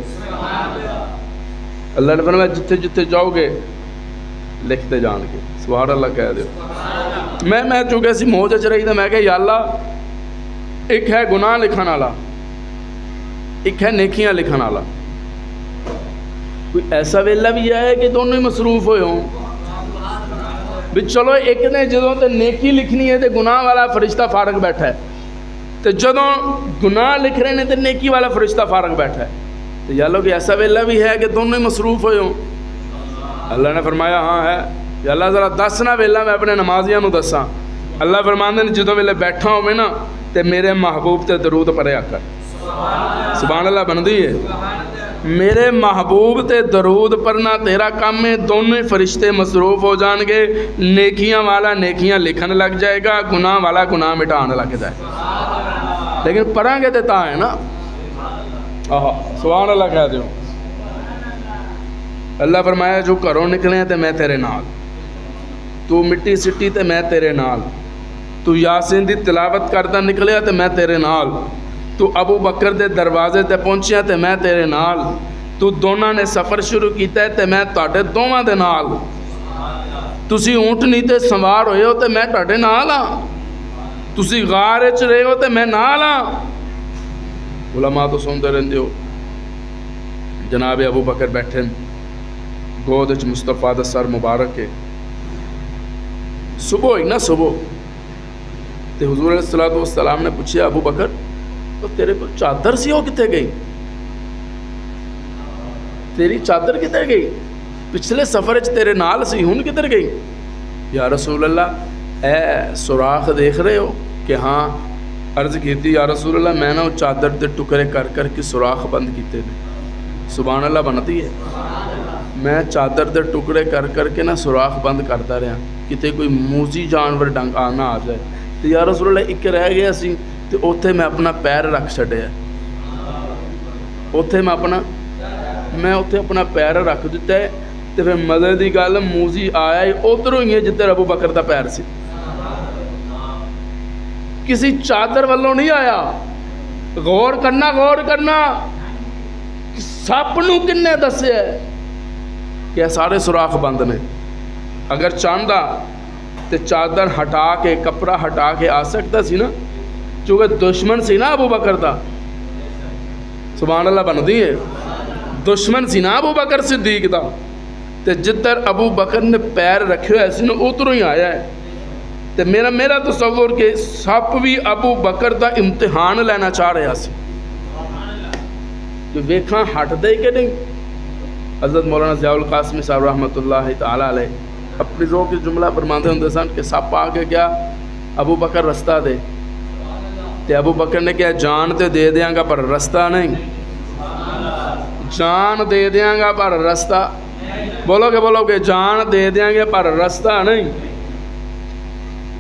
A: اللہ نے فرمایا جتھے جتھے جاؤ گے لکھتے جان گے. سبحان اللہ کہہ دیو. میں چونکہ اسی موج چ رہی تو میں کہ یا اللہ ایک ہے گناہ لکھن والا ایک ہے نیکیاں لکھن والا، کوئی ایسا ویلا بھی ہے کہ دونوں ہی مصروف ہوئے ہوں بھی چلو ایک نے جدوں تے نیکی لکھنی ہے تے گناہ والا فرشتہ فارغ بیٹھا ہے، تے جدوں گناہ لکھ رہے ہیں تے نیکی والا فرشتہ فارغ بیٹھا ہے، تو یا اللہ کہ ایسا ویلا بھی ہے کہ دونوں ہی مصروف ہوئے ہوں؟ اللہ نے فرمایا ہاں ہے۔ یا اللہ ذرا دس نہ ویلا میں اپنے نمازیاں نو دساں۔ اللہ فرماندے نے جدوں ویلے بیٹھا ہوئے نا تے میرے محبوب تے درود پڑھیا کر۔ سبحان اللہ بندی ہے، میرے محبوب تے درود پڑھنا تیرا کام ہے، دونوں فرشتے مصروف ہو جان گے، نیکیاں والا نیکیاں لکھن لگ جائے گا، گناہ والا گناہ مٹان لگ جائے گا، لیکن پڑھیں گے تو ہے نا۔ سبحان اللہ کہہ دیو۔ اللہ فرمایا جو گھروں نکلے تے میں تیرے نال، تو مٹی سٹی تے میں تیرے نال، تو یاسین دی تلاوت کرتا نکلیا تے میں تیرے نال، تو ابو بکر دے دروازے تے پہنچیا تے میں تیرے نال، تو دونوں نے سفر شروع کیتا ہے تے میں تواڈے دوواں دے نال، تسی اونٹنی تے سوار ہوئے ہو تے میں تواڈے نال ہاں، تسی غار وچ رہے ہو تے میں نال ہاں۔ علماء تو سنتے رہندے ہو، جناب ابو بکر بیٹھے گود وچ مصطفیٰ دا سر مبارک ہے، صبح ہوئی نا صبح تے حضور علیہ السلام نے پوچھا ابو بکر تو تیرے کو چادر سی وہ کتے گئی، تیری چادر کتے گئی، پچھلے سفر وچ تیرے نال سی ہن کدھر گئی؟ یا رسول اللہ اے سوراخ دیکھ رہے ہو کہ ہاں؟ عرض کیتی یا رسول اللہ میں نا چادر دے ٹکڑے کر کر کے سوراخ بند کیتے نے۔ سبحان اللہ بنتی ہے، میں چادر دے ٹکڑے کر کر کے نا سوراخ بند کرتا رہا کتے کوئی موزی جانور ڈنگ آنا آ جائے، تو یا رسول اللہ ایک رہ گیا سی تو اوتھے میں اپنا پیر رکھ چھڈیا، اوتھے میں اوتھے اپنا پیر رکھ دیتا ہے، تو پھر مزے دی گل موزی آیا ہی ادھروں ہی ہے جدھر ابو بکر دا پیر سی، کسی چادر والوں نہیں آیا۔ غور کرنا سپ نو کنے دسیا ہے کہ سارے سوراخ بند نے، اگر چاہتا تو چادر ہٹا کے کپڑا ہٹا کے آ سکتا سی نا، چونکہ دشمن سی نا ابو بکر دا۔ سبحان اللہ بنتی ہے، دشمن سی نا ابو بکر صدیق دا، تے جدھر ابو بکر نے پیر رکھے ہوئے سی نا ادھروں ہی آیا ہے۔ تے میرا تصور کہ سپ بھی ابو بکر دا امتحان لینا چاہ رہا سی کہ ویکھاں ہٹ دے کہ نہیں۔ حضرت مولانا ضیاء القاسمی صاحب رحمۃ اللہ تعالیٰ علیہ اپنی روح کی جملہ فرماتے ہوندے سن کہ سپ آ کے کیا ابو بکر رستہ دے، تے ابو بکر نے کیا جان تے دے دیاں گا پر رستہ نہیں، جان دے دیاں گا پر رستہ، بولو کہ جان دے دیاں گے پر رستہ نہیں۔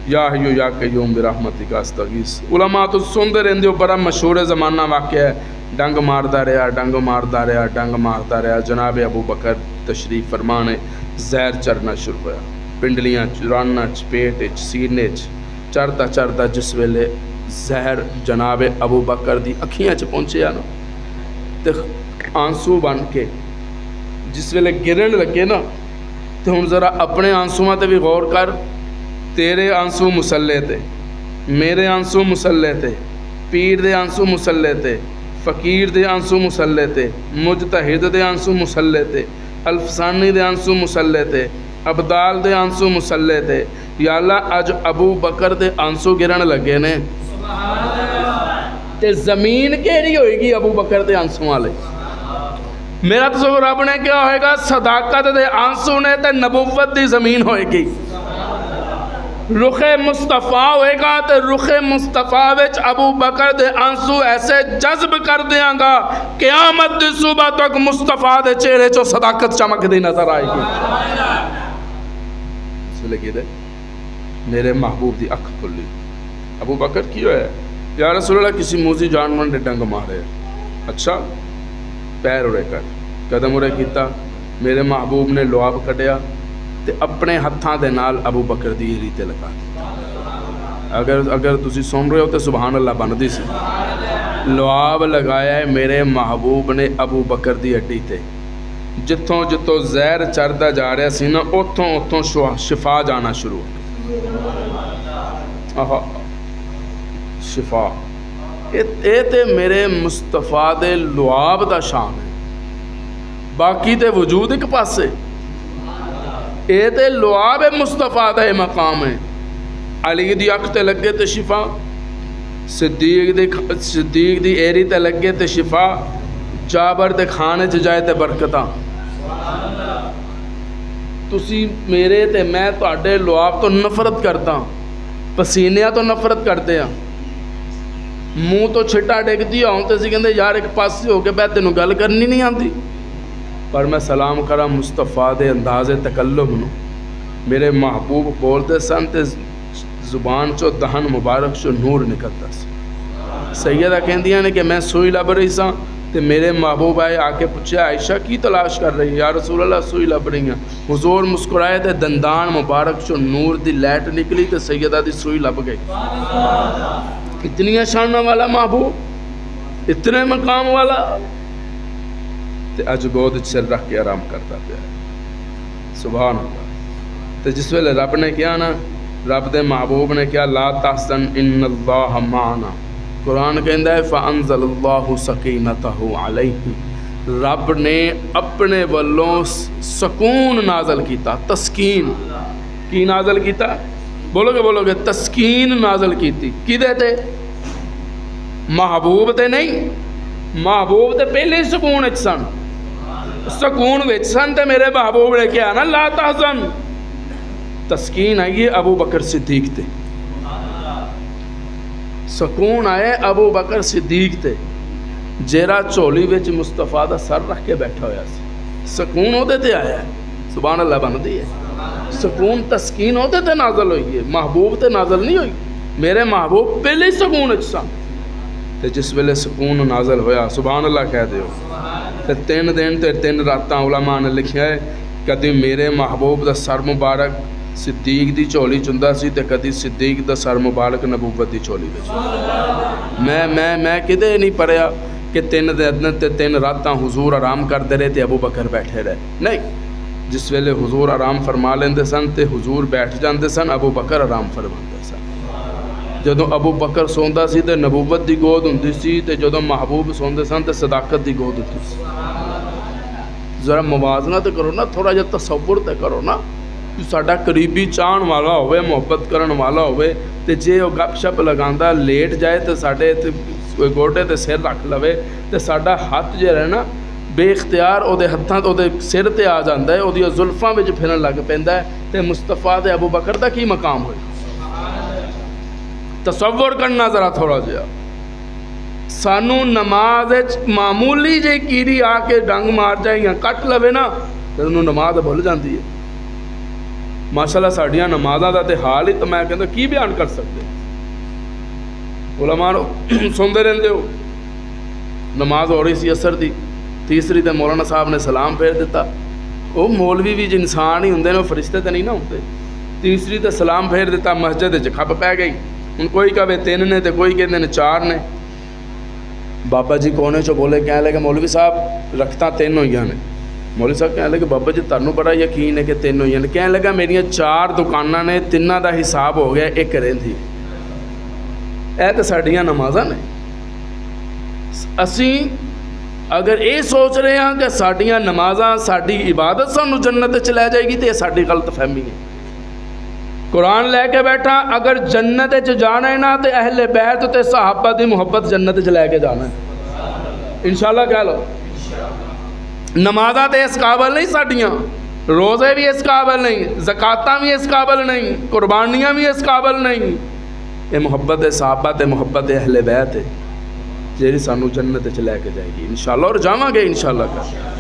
A: یا حیو یا قیوم برحمتک استغیث۔ علماء تو سندے رہندے ہو، بڑا مشہور زمانہ واقعہ ہے، ڈنگ ماردا رہا جناب ابو بکر تشریف فرمانے، زہر چرنا شروع ہوا، پنڈلیاں راناں پیٹ سینے چردا جس ویلے زہر جناب ابو بکر دی اکھیاں چ پہنچیا نا تے آنسو بن کے جس ویلے گرن لگے نا، تے ہن ذرا اپنے آنسواں تے بھی غور کر، تیرے آنسو مسلے تے، میرے آنسو مسلے تے، پیر دے آنسو مسلے تے، فقیر دے آنسو مسلے تے، مجتہد دے آنسو مسلے تے، الفسانی دے آنسو مسلے تے، ابدال دے آنسو مسلے تے، یا اللہ اج ابو بکر دے آنسو گرن لگے نے، تے زمین کیڑی ہوئے گی ابو بکر دے آنسو والے؟ میرا تصور رب نے کیا ہوئے گا، صداقت دے آنسو نے تے نبوت دی زمین ہوئے گی، رخ مصطفیٰ ہوئے گا تے رخ مصطفیٰ وچ ابو بکر دے آنسو ایسے جذب کر دیاں گا قیامت دی صبح تک مصطفیٰ دے چہرے چو صداقت چمک دی نظر آئے گی۔ اس لئے کہ میرے محبوب دی اکھ کھلی، ابو بکر کیوں ہے؟ یا رسول اللہ کسی موزی جانور نے ڈنگ مارے، اچھا پیر اڑے کر قدم اڑے کیتا، میرے محبوب نے لعاب کٹیا تے اپنے ہتھاں دے نال ابو بکر دی ریتے لگا دی۔ اگر تسی سن رہے ہو تو سبحان اللہ بندی سی، لعاب لگایا ہے میرے محبوب نے ابو بکر دی ہڈی تے، جتوں زہر چردا جا رہا سی نا اتوں شفا جانا شروع ہو گئی۔ شفا اے تے میرے مصطفیٰ دے لعاب دا شان ہے، باقی تے وجود ایک پاسے، اے تے لعاب مصطفیٰ دا مقام ہے۔ علی دی اکھ تے لگے تے شفا، صدیق دی ایری تے لگے تے شفا، جابر دے کھانے چ جائے تے برکتاں۔ تسی میرے تے میں تہاڈے لعاب تو نفرت کردا، پسینیاں تو نفرت کرتے ہیں، منہ تو چھٹا ڈگدی ہوں تے سی کہندے یار ایک پاسے ہو کے بہ تینوں گل کرنی نہیں آندی، پر میں سلام کرا مصطفیٰ دے انداز تکلم نو۔ میرے محبوب بولتے سن تے زبان چو دہن مبارک چو نور نکلتا سی۔ سیدہ کہندیاں نے کہ میں سوئی لب رہی ساں تے میرے محبوب آئے آ کے پوچھا عائشہ کی تلاش کر رہی؟ یا رسول اللہ سوئی لب رہی ہیں۔ حضور مسکرائے تے دندان مبارک چو نور دی لائٹ نکلی تے سیدہ دی سوئی لب گئی۔ اتنی شانہ والا محبوب، اتنے مقام والا، تے اج گود سر رکھ کے آرام کرتا پیا۔ سبحان اللہ۔ تے جس ویلے رب نے کیا نا، رب دے محبوب نے کیا لا تحزن ان اللہ معنا، قرآن کہندا ہے فانزل اللہ سکینتہ علیہ، رب نے اپنے والوں سکون نازل کیتا، تسکین کی نازل کیتا، بولو گے تسکین نازل کیتی، کدے تے؟ محبوب تے نہیں، محبوب تے پہلے سکون وچ سن، سکون وچ سن تے میرے محبوب نے کیا نا لا تحزن، تسکین آئیے ابو بکر صدیق تے، سکون آئے ابو بکر صدیق تے، جیرا چولی وچ مصطفیٰ دا سر رکھ کے بیٹھا ہویا سی، سکون ہوتے تے آیا ہے۔ سبحان اللہ بندی ہے، سکون تسکین ہوتے تے نازل ہوئی ہے، محبوب تے نازل نہیں ہوئی۔ میرے محبوب پہلے ہی سکون اچ سن، تے جس ویلے سکون نازل ہویا سبحان اللہ کہہ دیو، تے 3 دن تے 3 راتاں علماء نے لکھیا ہے، کدی میرے محبوب دا سر مبارک صدیق دی چولی چندا سی تے کدی صدیق دا سر مبارک نبوت دی چولی وچ۔ میں کدے نہیں پڑھیا کہ 3 دن تے 3 راتاں حضور آرام کرتے رہے تے ابو بکر بیٹھے رہے، نہیں، جس ویلے حضور آرام فرما لیندے سن تے حضور بیٹھ جاندے سن، ابو بکر آرام فرماندے سن۔ جدوں ابو بکر سوندا سی تے نبوت دی گود ہوندی سی تے جدوں محبوب سوندے سن تے صداقت دی گود ہوندی سی۔ ذرا موازنہ تے کرو نا، تھوڑا جہا تصور تے کرو نا، ساڈا قریبی چاہن والا ہوئے، محبت کرن والا ہوئے تے جے وہ گپ شپ لگاندا لیٹ جائے تے ساڈے گوڈے تے سر رکھ لوے تے ساڈا ہاتھ جے رہے نا بے اختیار او دے ہتھاں تو دے سر تے آ جاندا ہے، او دی زلفاں وچ پھرن لگ پیندا ہے، تے مصطفیٰ دے ابو بکر دا کی مقام ہوئے؟ تصور کرنا ذرا تھوڑا جہا۔ سانو نماز معمولی جے کیڑی آ کے ڈنگ مار جائے یا کٹ لوے نا تے انہوں نماز بھول جاندی ہے۔ ماشاءاللہ ساڈیاں نمازاں دا تے حال ہی تو میں کہندا کی بیان کر سکتے؟ علماء سندے رہندے ہو، نماز ہو رہی سی عصر دی، تیسری تے مولانا صاحب نے سلام پھیر دیتا، وہ مولوی بھی انسان ہی ہوندے نے، فرشتے تے نہیں نہ ہوندے، تیسری تے سلام پھیر دیتا، مسجد وچ کھپ پہ گئی، ہن کوئی کہے 3 نے تے کوئی کہندے نے 4 نے۔ بابا جی کونے چو بولے، کہنے لگے مولوی صاحب رکھتا 3 ہوئیاں نے۔ مولوی صاحب کہنے لگے بابا جی تانوں بڑا یقین ہے کہ 3 ہوئیاں نے؟ کہنے لگا میریاں 4 دکاناں نے، 3 دا حساب ہو گیا، 1 رہندی۔ اے تے ساڈیاں نمازاں نے۔ اسی اگر یہ سوچ رہے ہیں کہ ساڈیاں نمازاں ساڈی عبادت سانو جنت چ لے جائے گی تو یہ ساڈی غلط فہمی ہے۔ قرآن لے کے بیٹھا اگر جنت چ جانا ہے نا تو اہل بیت تے صحابہ دی محبت جنت چ لے کے جانا ہے، انشاءاللہ کہہ لو۔ نمازاں تے اس قابل نہیں ساڈیاں، روزے بھی اس قابل نہیں، زکاتاں بھی اس قابل نہیں، قربانیاں بھی اس قابل نہیں۔ یہ محبت صحابہ تے محبت اہل بیت ہے جیڑی سانو جنت چ لے کے جائے گی انشاءاللہ، اور جاواں گے انشاءاللہ۔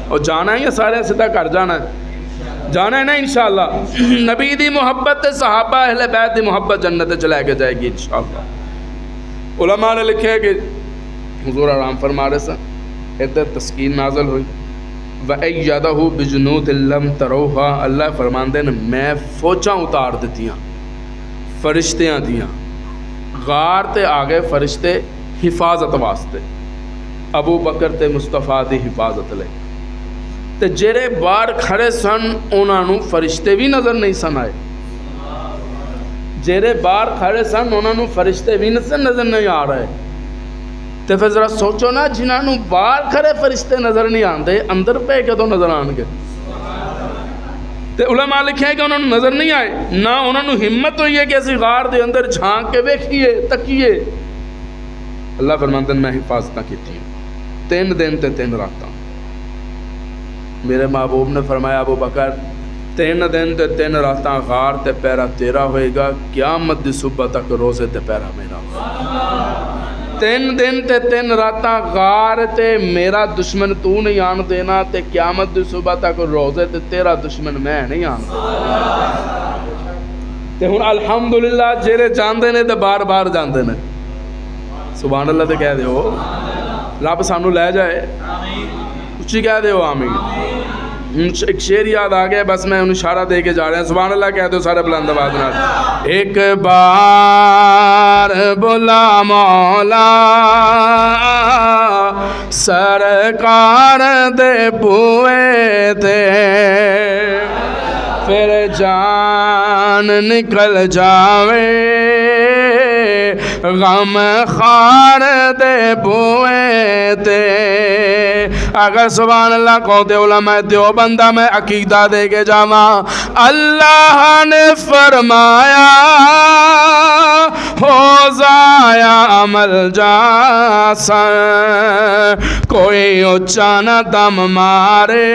A: اور جانا ہے یا سارے سیدھا گھر جانا ہے؟ جانا ہے نا انشاءاللہ۔ نبی دی محبت تے صحابہ اہل بیت دی محبت جنت چ لے کے جائے گی انشاءاللہ۔ علماء نے لکھے کہ حضور آرام فرما رہے سن، ادھر تسکین نازل ہوئی، وَأَيَّدَهُ بِجُنُودٍ لَّمْ تَرَوْهَا، اللہ فرماندے نے میں فوجاں اتار دتیاں فرشتیاں دیاں، غار تے آگے فرشتے حفاظت واسطے، ابو بکر تے مصطفیٰ دی حفاظت لے، تے جڑے باہر کھڑے سن انہاں نوں فرشتے بھی نظر نہیں سن آئے، جیرے باہر کھڑے سن انہوں نے فرشتے بھی نظر نہیں آ رہے. تو پھر ذرا سوچو نا جنہوں نے باہر کھڑے فرشتے نظر نہیں آتے اندر پہ کدوں نظر آن گے. تو علماء لکھے کہ انہوں نے نظر نہیں آئے نہ انہوں نے ہمت ہوئی ہے کہ اسی غار دے اندر جھانک کے ویکھیے تکیے. اللہ فرماتے ہیں میں حفاظت کی تھی 3 دن تے 3 راتاں. میرے محبوب نے فرمایا ابو بکر 3 دن تے 3 راتاں غار تے پیرا تیرا ہوئے گا, قیامت دی صبح تک روزے تے پیرا میرا ہوگا. 3 دن تے 3 راتاں غار تے میرا دشمن تو نہیں آن دینا تے قیامت دی صبح تک روزے تے تیرا دشمن میں نہیں آن دینا. تے ہن الحمدللہ جیرے جاندے نے تے بار بار جاندے نے. سبحان اللہ تے کہہ دیو رب سانو لے جائے. اچھی کہہ دیو آمین. ایک شعر یاد آ گیا بس میں انہیں اشارہ دے کے جا رہے ہیں. سبحان اللہ کہہ دو سارے بلند آواز نال. ایک بار بلا مولا سرکار دے بوئے تے پھر جان نکل جاوے غم خار دے بوئے تے. اگر سبحان اللہ کہتے علماء دیوبندہ میں عقیدہ دے کے جاواں. اللہ نے فرمایا ہو ضائع عمل جاسا کوئی اچھا نہ دم مارے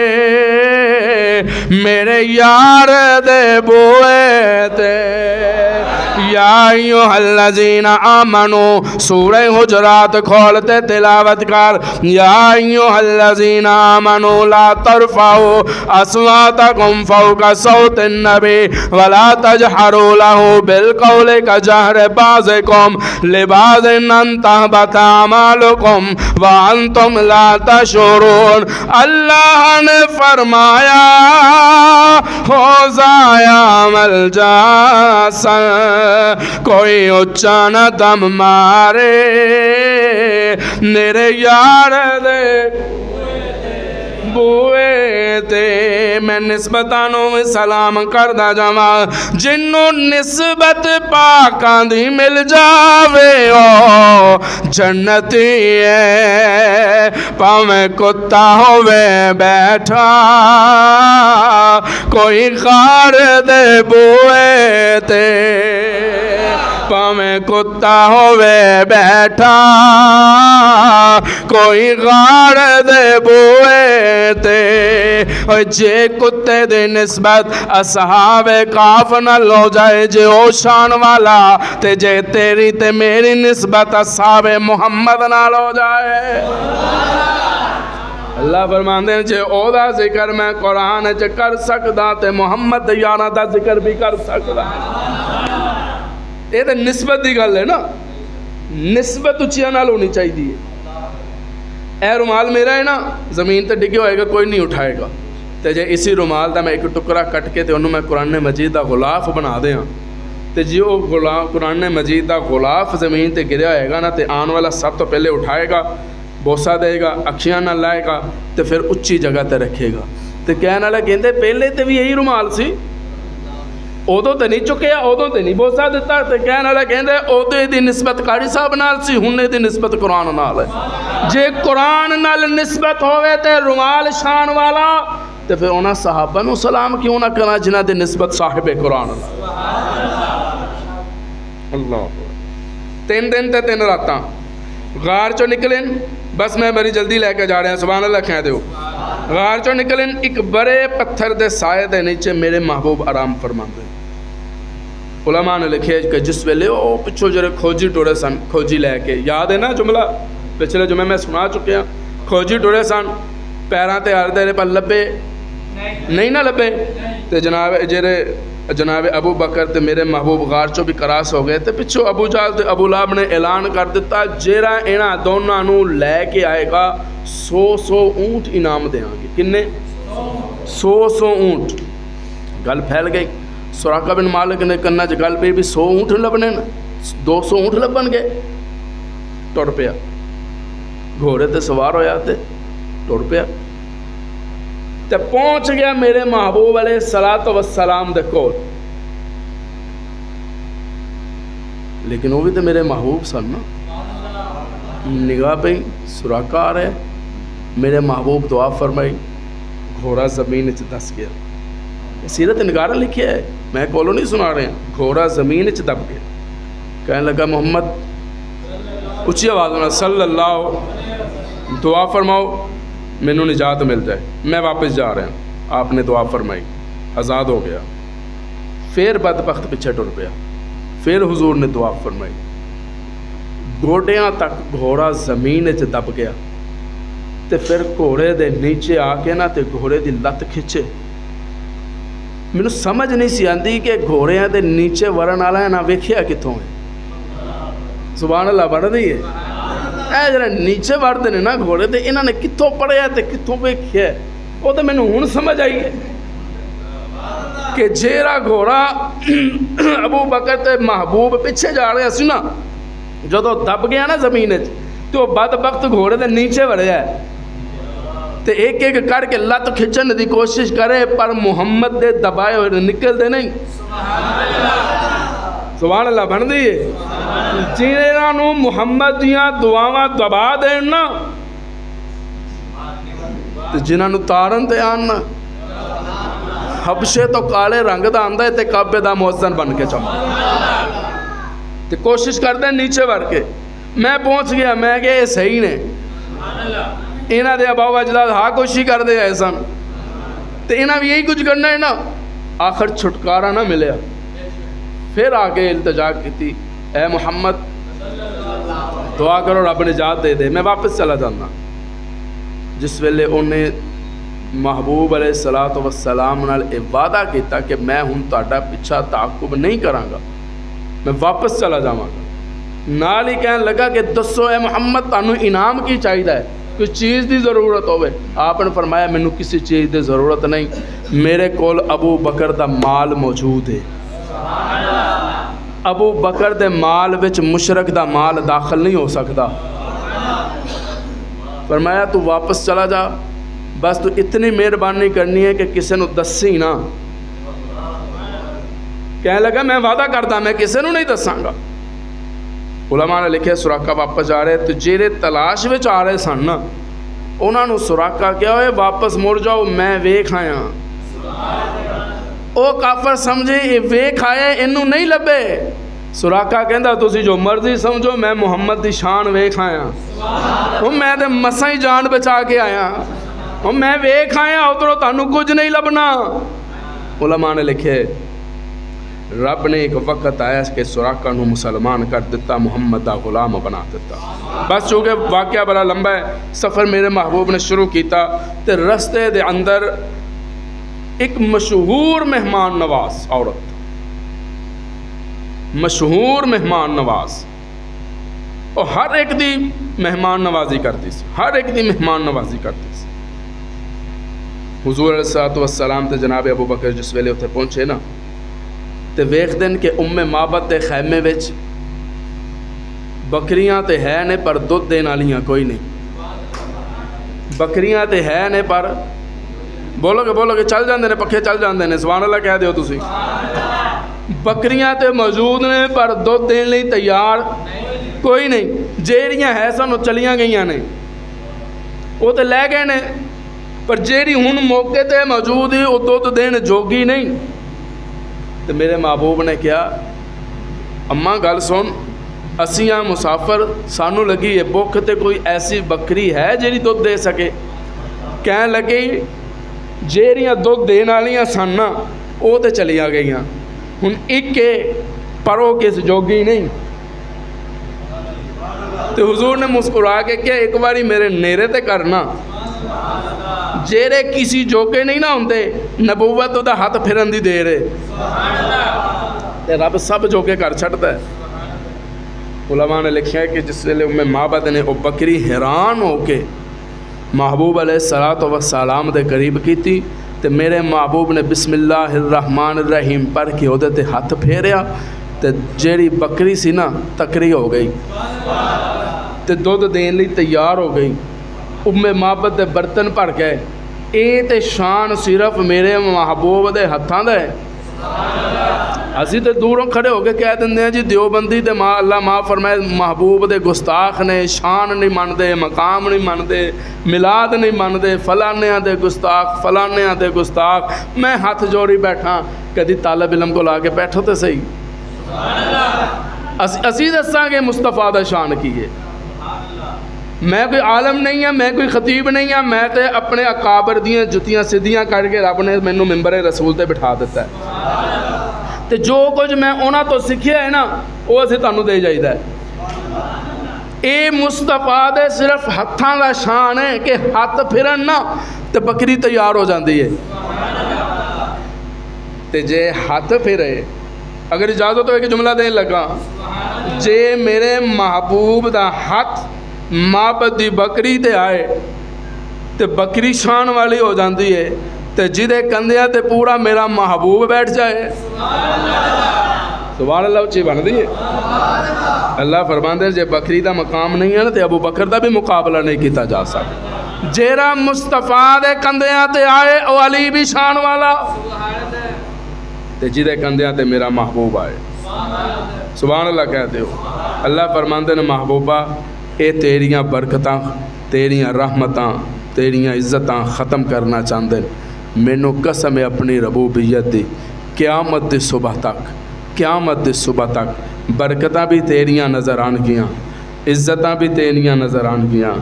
A: میرے یار دے بوئے تے. یا ایھا الذین آمنوا سورہ حجرات کھولتے تلاوت کر. یا ایھا الذین آمنوا لا ترفعوا اصواتکم فوق صوت النبی ولا تجہروا له بالقول کجہر بعضکم لبعض ان تحبط اعمالکم وانتم لا تشعرون. اللہ نے فرمایا ہو ضائع عمل جاسا کوئی اچھا نہ دم مارے میرے یار دے بوئے تے. میں نسبتانوں میں سلام کردہ جاواں جنوں نسبت پاکاں دی مل جاوے او جنتی ہے پاویں کتا ہووے بیٹھا کوئی غار دے بوئے تے. پاویں کتا ہووے بیٹھا کوئی غار دے بوئے تے. جے کتے دے نسبت اصحاب کاف نال ہو جائے جے او شان والا تے جے تیری تے میری نسبت اصحاب محمد نال ہو جائے. اللہ فرماندے ہیں جے او دا ذکر میں قرآن چ کر سکدا تے محمد یاراں دا ذکر بھی کر سکدا. یہ تو نسبت دی گل ہے نا. نسبت اچھیاں نال ہونی چاہیے. اے رومال میرا ہے نا زمین تے ڈگے ہوئے گا کوئی نہیں اٹھائے گا. تے جے اسی رومال دا میں ایک ٹکڑا کٹ کے تے انہوں میں قرآن مجید دا غلاف بنا دے ہاں تے جی وہ قرآن مجید دا غلاف زمین تے گریا ہوئے گا نا تے آن والا سب تو پہلے اٹھائے گا بوسا دے گا اکھیاں نہ لائے گا تے پھر اچھی جگہ تے رکھے گا. تے کہنے والا کہندے پہلے تے بھی یہی رومال سی ادو تے نہیں چکیا ادو تے نہیں بوسا دیتا. تے کہنے والا کہندے ادو دی نسبت قاری صاحب نال سی ہن دی نسبت قرآن نال ہے. جے قرآن نال نسبت ہوئے تے رومال شان والا تے پھر انہاں صحابہ نو سلام کیوں نہ کرنا جنہاں دی نسبت صاحب قرآن نال. اللہ 3 دن تے 3 راتاں غار چو نکلیں. بس میں بڑی جلدی لے کے جا رہے ہیں. سبحان اللہ کہہ دیو. غار چو نکلیں ایک بڑے پتھر دے سائے دے نیچے میرے محبوب آرام فرماندے. علماء نے لکھے کہ جس ویلے او پچھو جڑے کھوجی ٹورے سن کھوجی لے کے یاد ہے نا جملہ پچھلے جمعے میں سنا چکے ہیں. کھوجی ٹورے سن پیراں تے ہر دے پر لبے نہیں نہ لبے تے جناب ابو بکر تے میرے محبوب غار چو بھی کراس ہو گئے. تے پچھو ابو جہل تے ابو لہب نے اعلان کر دیتا جیڑا انہاں دونوں نو لے کے آئے گا 100 اونٹ انعام دیاں گے. کنے 100 اونٹ. گل پھیل گئی. سراقہ بن مالک نے کہنا چ گل پہ بھی 100 اونٹ لبنے 200 اونٹ لبن گے. ٹر پیا گھوڑے تے سوار ہویا تے ٹر پیا تے پہنچ گیا میرے محبوب علیہ الصلوۃ والسلام دے کول. لیکن وہ بھی تو میرے محبوب سن نا. نگاہ پہ سراقہ آ رہا ہے, میرے محبوب دعا فرمائی, گھوڑا زمین چ دس گیا. سیرت نگارہ لکھیا ہے, میں کولوں نہیں سنا رہا. گھوڑا زمین چ دب گیا. کہنے لگا محمد, اچھی آواز میں صلی اللہ, دعا فرماؤ مینوں نجات مل جائے, میں واپس جا رہا ہوں. آپ نے دعا فرمائی, آزاد ہو گیا. پھر بدبخت پیچھے ٹر پیا. پھر حضور نے دعا فرمائی, گوڈیاں تک گھوڑا زمین چ دب گیا. تے پھر گھوڑے دے نیچے آ کے نا تے گھوڑے دی لت کھچے. مینوں سمجھ نہیں سی آندی کہ گھوڑیاں دے نیچے ورن والا ہے نا ویکھیا کتوں ہے. سبحان اللہ بڑھ رہی ہے. اے جڑے نیچے وڑتے ہیں نا گھوڑے تے انہاں نے کتوں پڑھیا تے کتوں ویکھیا ہے, وہ تو مینوں ہن سمجھ آئی ہے کہ جیڑا گھوڑا ابو بکر تے محبوب پیچھے جا رہا سی نا, جدوں دب گیا نا زمین وچ تے وہ بدبخت گھوڑے دے نیچے وڑیا ہے تے ایک ایک کر کے لت کھچن دی کوشش کرے, پر محمد دے دبائے ہوئے نکل دے نہیں. سبحان اللہ بن دی ہے. جنہاں نو محمد دیاں دعاواں دبا دین نا, تے جنہاں نو تارن تے آن نا, حبشے تو کالے رنگ دا آندا ہے تے کعبے دا مؤذن بن کے چل تے کوشش کرتے ہیں نیچے وڑ کے. میں پہنچ گیا, میں کہ یہ صحیح نے, انہاں دے آباء و اجداد ہاں کوشش کر دے آئے سن تے انہاں بھی یہی کچھ کرنا ہے نا. آخر چھٹکارا نہ ملیا. پھر آگے التجا کی, اے محمد دعا کرو رب نجات دے دے, میں واپس چلا جانا. جس ویلے انہیں محبوب علیہ الصلوۃ والسلام نال اے وعدہ کیتا کہ میں ہن تہاڈا پیچھا تعاقب نہیں کراں گا, میں واپس چلا جاواں گا. نال ہی کہنے لگا کہ دسو اے محمد تانوں انعام کی چاہیے ہے, کوئی چیز دی ضرورت ہوئے. آپ نے فرمایا مینوں کسی چیز دی ضرورت نہیں, میرے کول ابو بکر دا مال موجود ہے. ابو بکر دے مال وچ مشرک دا مال داخل نہیں ہو سکتا. فرمایا تو واپس چلا جا, بس تو اتنی مہربانی کرنی ہے کہ کسی نو دسی نا. کہنے لگا میں وعدہ کرتا میں کسی نو نہیں دساں گا. علماء نے لکھے سراقہ واپس جا رہے تو جیرے تلاش وچ آ رہے سن نا, انہاں نو سراقہ کیا ہوئے واپس مڑ جاؤ, میں ویکھ آیا. او کافر سمجھے یہ ویکھ آئے انہوں نہیں لبے. سراقہ کہندا تسی جو مرضی سمجھو, میں محمد دی شان ویکھ آیا. میں تے مساں ہی جان بچا کے آیا, میں ویکھ آیا, ادھروں تانوں کچھ نہیں لبنا. علماء نے لکھے رب نے ایک وقت آیا کہ سراقہ نو مسلمان کر دیتا, محمد دا غلام بنا دیتا. بس چونکہ واقعہ بڑا لمبا ہے, سفر میرے محبوب نے شروع کیتا تے رستے دے اندر ایک مشہور مہمان نواز عورت, مشہور مہمان نواز, اور ہر ایک دی مہمان نوازی کرتی سی, ہر ایک دی مہمان نوازی کرتی سی. حضور علیہ الصلوۃ والسلام تے جناب ابو بکر جس ویلے اتنے پہنچے نا تے ویکھ دن کہ معبد دے خیمے وچ بکریاں تے ہے نے پر دودھ دین والیاں کوئی نہیں. بکریاں تے ہے نے پر بولو گے چل جاندے نے, پکھے چل جاندے نے. سبحان اللہ کہہ دیو تسی. بکریاں تے موجود نے پر دودھ دین لئی تیار کوئی نہیں. جیڑیاں ہے سن چلیاں گئیاں نے, وہ تے لے گئے نے, پر جیڑی ہن موقع تے موجود ہے وہ دودھ دین جوگی نہیں. تو میرے محبوب نے کیا, اماں گل سن, اسیاں مسافر سانو لگی ہے بھوک تے کوئی ایسی بکری ہے جیڑی دودھ دے سکے. کہنے لگی جیڑیاں دودھ دین والیاں سن نا وہ تے چلیاں گئیاں, ہن ایک پر وہ کس جوگی نہیں. تو حضور نے مسکرا کے کیا ایک باری میرے نیرے تے کرنا, جیڑے کسی جوگے نہیں نہ ہوندے نبوت دا ہاتھ پھرن دی دیر ہے, تے رب سب جوگے کر چھڑتا ہے. علماء نے لکھا ہے کہ جس ویلے معبد نے وہ بکری حیران ہو کے محبوب علیہ الصلوۃ والسلام دے قریب کیتی تے میرے محبوب نے بسم اللہ الرحمن الرحیم پڑھ کے وہ تے ہاتھ پھیریا تے جیڑی بکری سی نا تکری ہو گئی تے دودھ دین لی تیار ہو گئی. معبد دے برتن بھر گئے. اے تے شان صرف میرے محبوب دے ہتھاں دا ہے. اسی تے دوروں کھڑے ہو کے کہہ دیں جی دیوبندی تے اللہ معاف فرمائے محبوب دے گستاخ نے، شان نہیں مندے، مقام نہیں مندے، میلاد نہیں مندے، فلانیاں دے گستاخ، فلانیاں دے گستاخ. میں ہاتھ جوڑی بیٹھا، کدی طالب علم کو لا کے بیٹھو تے صحیح. اسی دساں گے مصطفیٰ دا شان کی ہے. میں کوئی عالم نہیں ہوں، میں کوئی خطیب نہیں ہوں، میں تے اپنے اکابر دیاں جتیاں سدھیاں کر کے رب نے مینوں ممبر رسول تے بٹھا دیتا ہے. تے جو کچھ میں انہاں تو سکھیا ہے نا وہ اسی تانوں دے جائیدا ہے. اے مصطفیٰ دے صرف ہتھاں دا شان ہے کہ ہاتھ پھرن نا تے بکری تیار ہو جاندی ہے. تے جے ہاتھ پھرے، اگر اجازت ہو ایک جملہ دین لگا، جے میرے محبوب دا ہاتھ معبد دی بکری تے آئے تے بکری شان والی ہو جاندی ہے، تے جدے کندیاں تے پورا میرا محبوب بیٹھ جائے. سبحان اللہ اچھی بن دی ہے. اللہ فرماندے جے بکری دا مقام نہیں ہے نا تے ابو بکر دا بھی مقابلہ نہیں کیتا جا سکتا. جیڑا مصطفیٰ دے کندیاں تے آئے او علی بھی شان والا، تے جدے کندیاں تے میرا محبوب آئے. سبحان اللہ کہتے ہو. اللہ فرماندے نے محبوبہ اے تیریاں برکتاں، تیریاں رحمتاں، تیریاں عزتاں ختم کرنا چاہندے. مینوں قسم ہے اپنی ربوبیت دی، قیامت دی صبح تک، قیامت دی صبح تک برکتاں بھی تیریاں نظر آن گیاں، عزتاں بھی تیریاں نظر آن گیاں.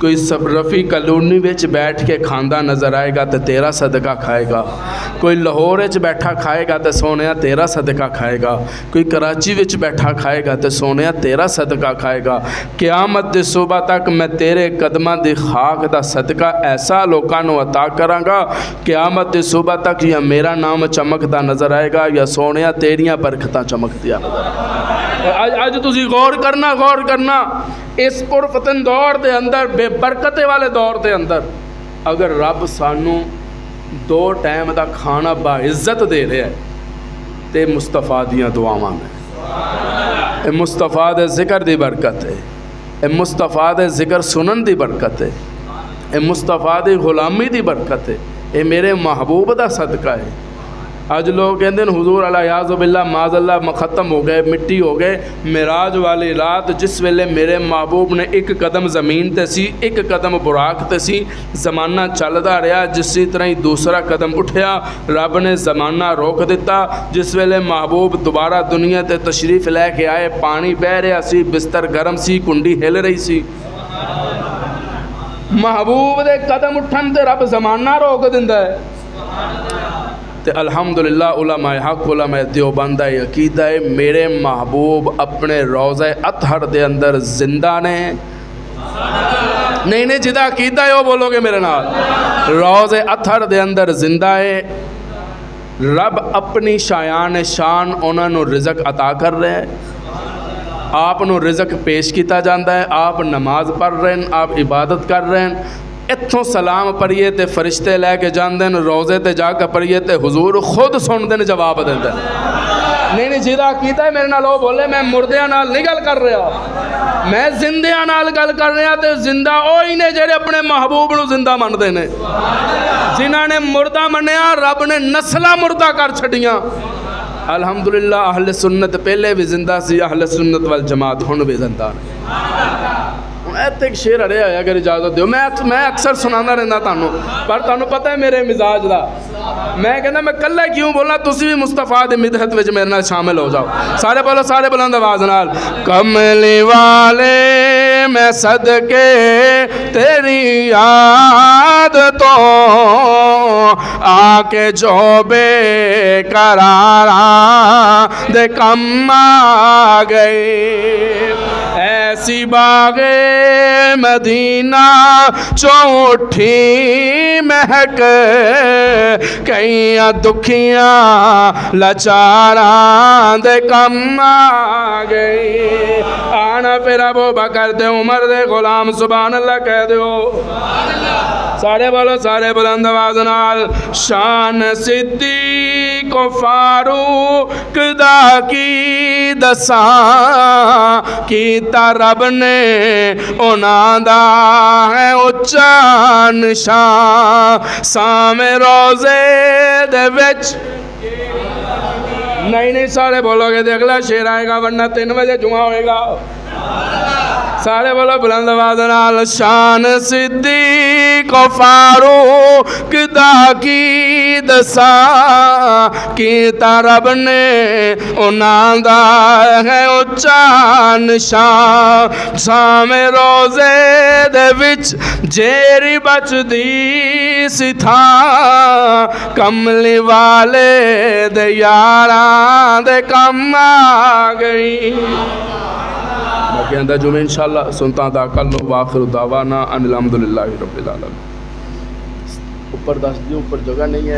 A: کوئی رفیع کالونی وچ بیٹھ کے کھاندا نظر آئے گا تے تیرا صدقہ کھائے گا. کوئی لاہور وچ بیٹھا کھائے گا تے سونیا تیرا صدقہ کھائے گا. کوئی کراچی وچ بیٹھا کھائے گا تے سونیا تیرا صدقہ کھائے گا. قیامت دی صبح تک میں تیرے قدماں دی خاک دا صدقہ ایسا لوکاں نوں عطا کراں گا، قیامت دی صبح تک یا میرا نام چمکدا نظر آئے گا یا سونیا تیریاں برکتاں چمکدیاں نظر آئے گا. اج تسی غور کرنا اس پرفتن دور دے اندر، بے برکتے والے دور دے اندر، اگر رب سانو 2 ٹائم دا کھانا با عزت دے رہا ہے تے مصطفیٰ دیاں دعاواں نے. اے مصطفیٰ دے ذکر دی برکت ہے، اے مصطفیٰ دے ذکر سنن دی برکت ہے، اے مصطفیٰ دی غلامی دی برکت ہے، اے میرے محبوب دا صدقہ ہے. آج لوگ کہتے ہیں حضور علیہ باللہ معاذ اللہ ختم ہو گئے، مٹی ہو گئے. معراج والی رات جس ویلے میرے محبوب نے ایک قدم زمین تے سی، ایک قدم براق تے سی، زمانہ چلدا رہا. جسی طرح ہی دوسرا قدم اٹھیا رب نے زمانہ روک دیتا. جس ویلے محبوب دوبارہ دنیا تے تشریف لے کے آئے، پانی بہ رہا سی، بستر گرم سی، کنڈی ہل رہی سی. محبوب دے قدم اٹھن تے رب زمانہ روک دیندا ہے. تے الحمدللہ علماء حق، علماء دیوبند عقیدہ ہے میرے محبوب اپنے روضہ اطہر دے اندر زندہ نے. نہیں جدا عقیدہ ہے وہ بولو گے میرے نال. روضہ اطہر دے اندر زندہ ہے. رب اپنی شایان شان انہاں نوں رزق عطا کر رہے ہیں. آپ نوں رزق پیش کیتا جاندہ ہے. آپ نماز پڑھ رہے ہیں، آپ عبادت کر رہے ہیں. اتھوں سلام پڑھیے تے فرشتے لے کے جاندے ہیں، روزے تے جا کے پڑھیے تے حضور خود سن دے جواب دیندے. نہیں جیدہ کیتا ہے میرے نال وہ بولے میں مردیاں نال نہیں گل کر رہا، میں زندیاں نال گل کر رہا. تے زندہ اوہی نے جڑے اپنے محبوب نو زندہ مندے نے. جنہاں نے مردہ منیا رب نے نسلاں مردہ کر چھڑیاں. الحمدللہ اہل سنت پہلے بھی زندہ سی، اہل سنت والجماعت ہن بھی زندہ نے. ایک شعر رہا ہے اگر اجازت دیو، میں اکثر سنانا رہنا تانوں، پر تانوں پتہ ہے میرے مزاج دا. میں کہنا میں کلہ کیوں بولنا، تسی بھی مصطفیٰ دی مدحت وچ میرے نال شامل ہو جاؤ. سارے بولو، سارے بلند آواز نال. کملی والے میں صدقے تیری یاد تو آ کے جو بے قرارا دے کم آ گئے. ایسی باغ مدینہ چوٹھی مہک کئیاں دکھیاں لاچاراں دے کم آ گئی. آنا پھر ابو بکر دے عمر دے غلام سبحان اللہ کہہ دیو. سارے بولو، سارے بلند آواز نال. شان صدیق و فاروق دا کی دساں کیتا رب نے انہاں دا ہے اچا نشان. سامے روزے دے وچ نہیں سارے بولو گے تو اگلا شیر آئے گا ورنہ 3 بجے جمعہ ہوئے گا سارے بولو بلند آواز نال شان صدیق و فاروق دا کی دسا کیتا رب نے انہاں دا ہے اچا نشان سامے روزے دے وچ جیری بچ دی سی تھا کملی والے دے یاراں دے کم آ گئی باقی اندر جمعہ انشاءاللہ سنتا دا کر لو واخر دعوانا ان الحمدللہ رب العالمین اوپر دس دی اوپر جگہ نہیں ہے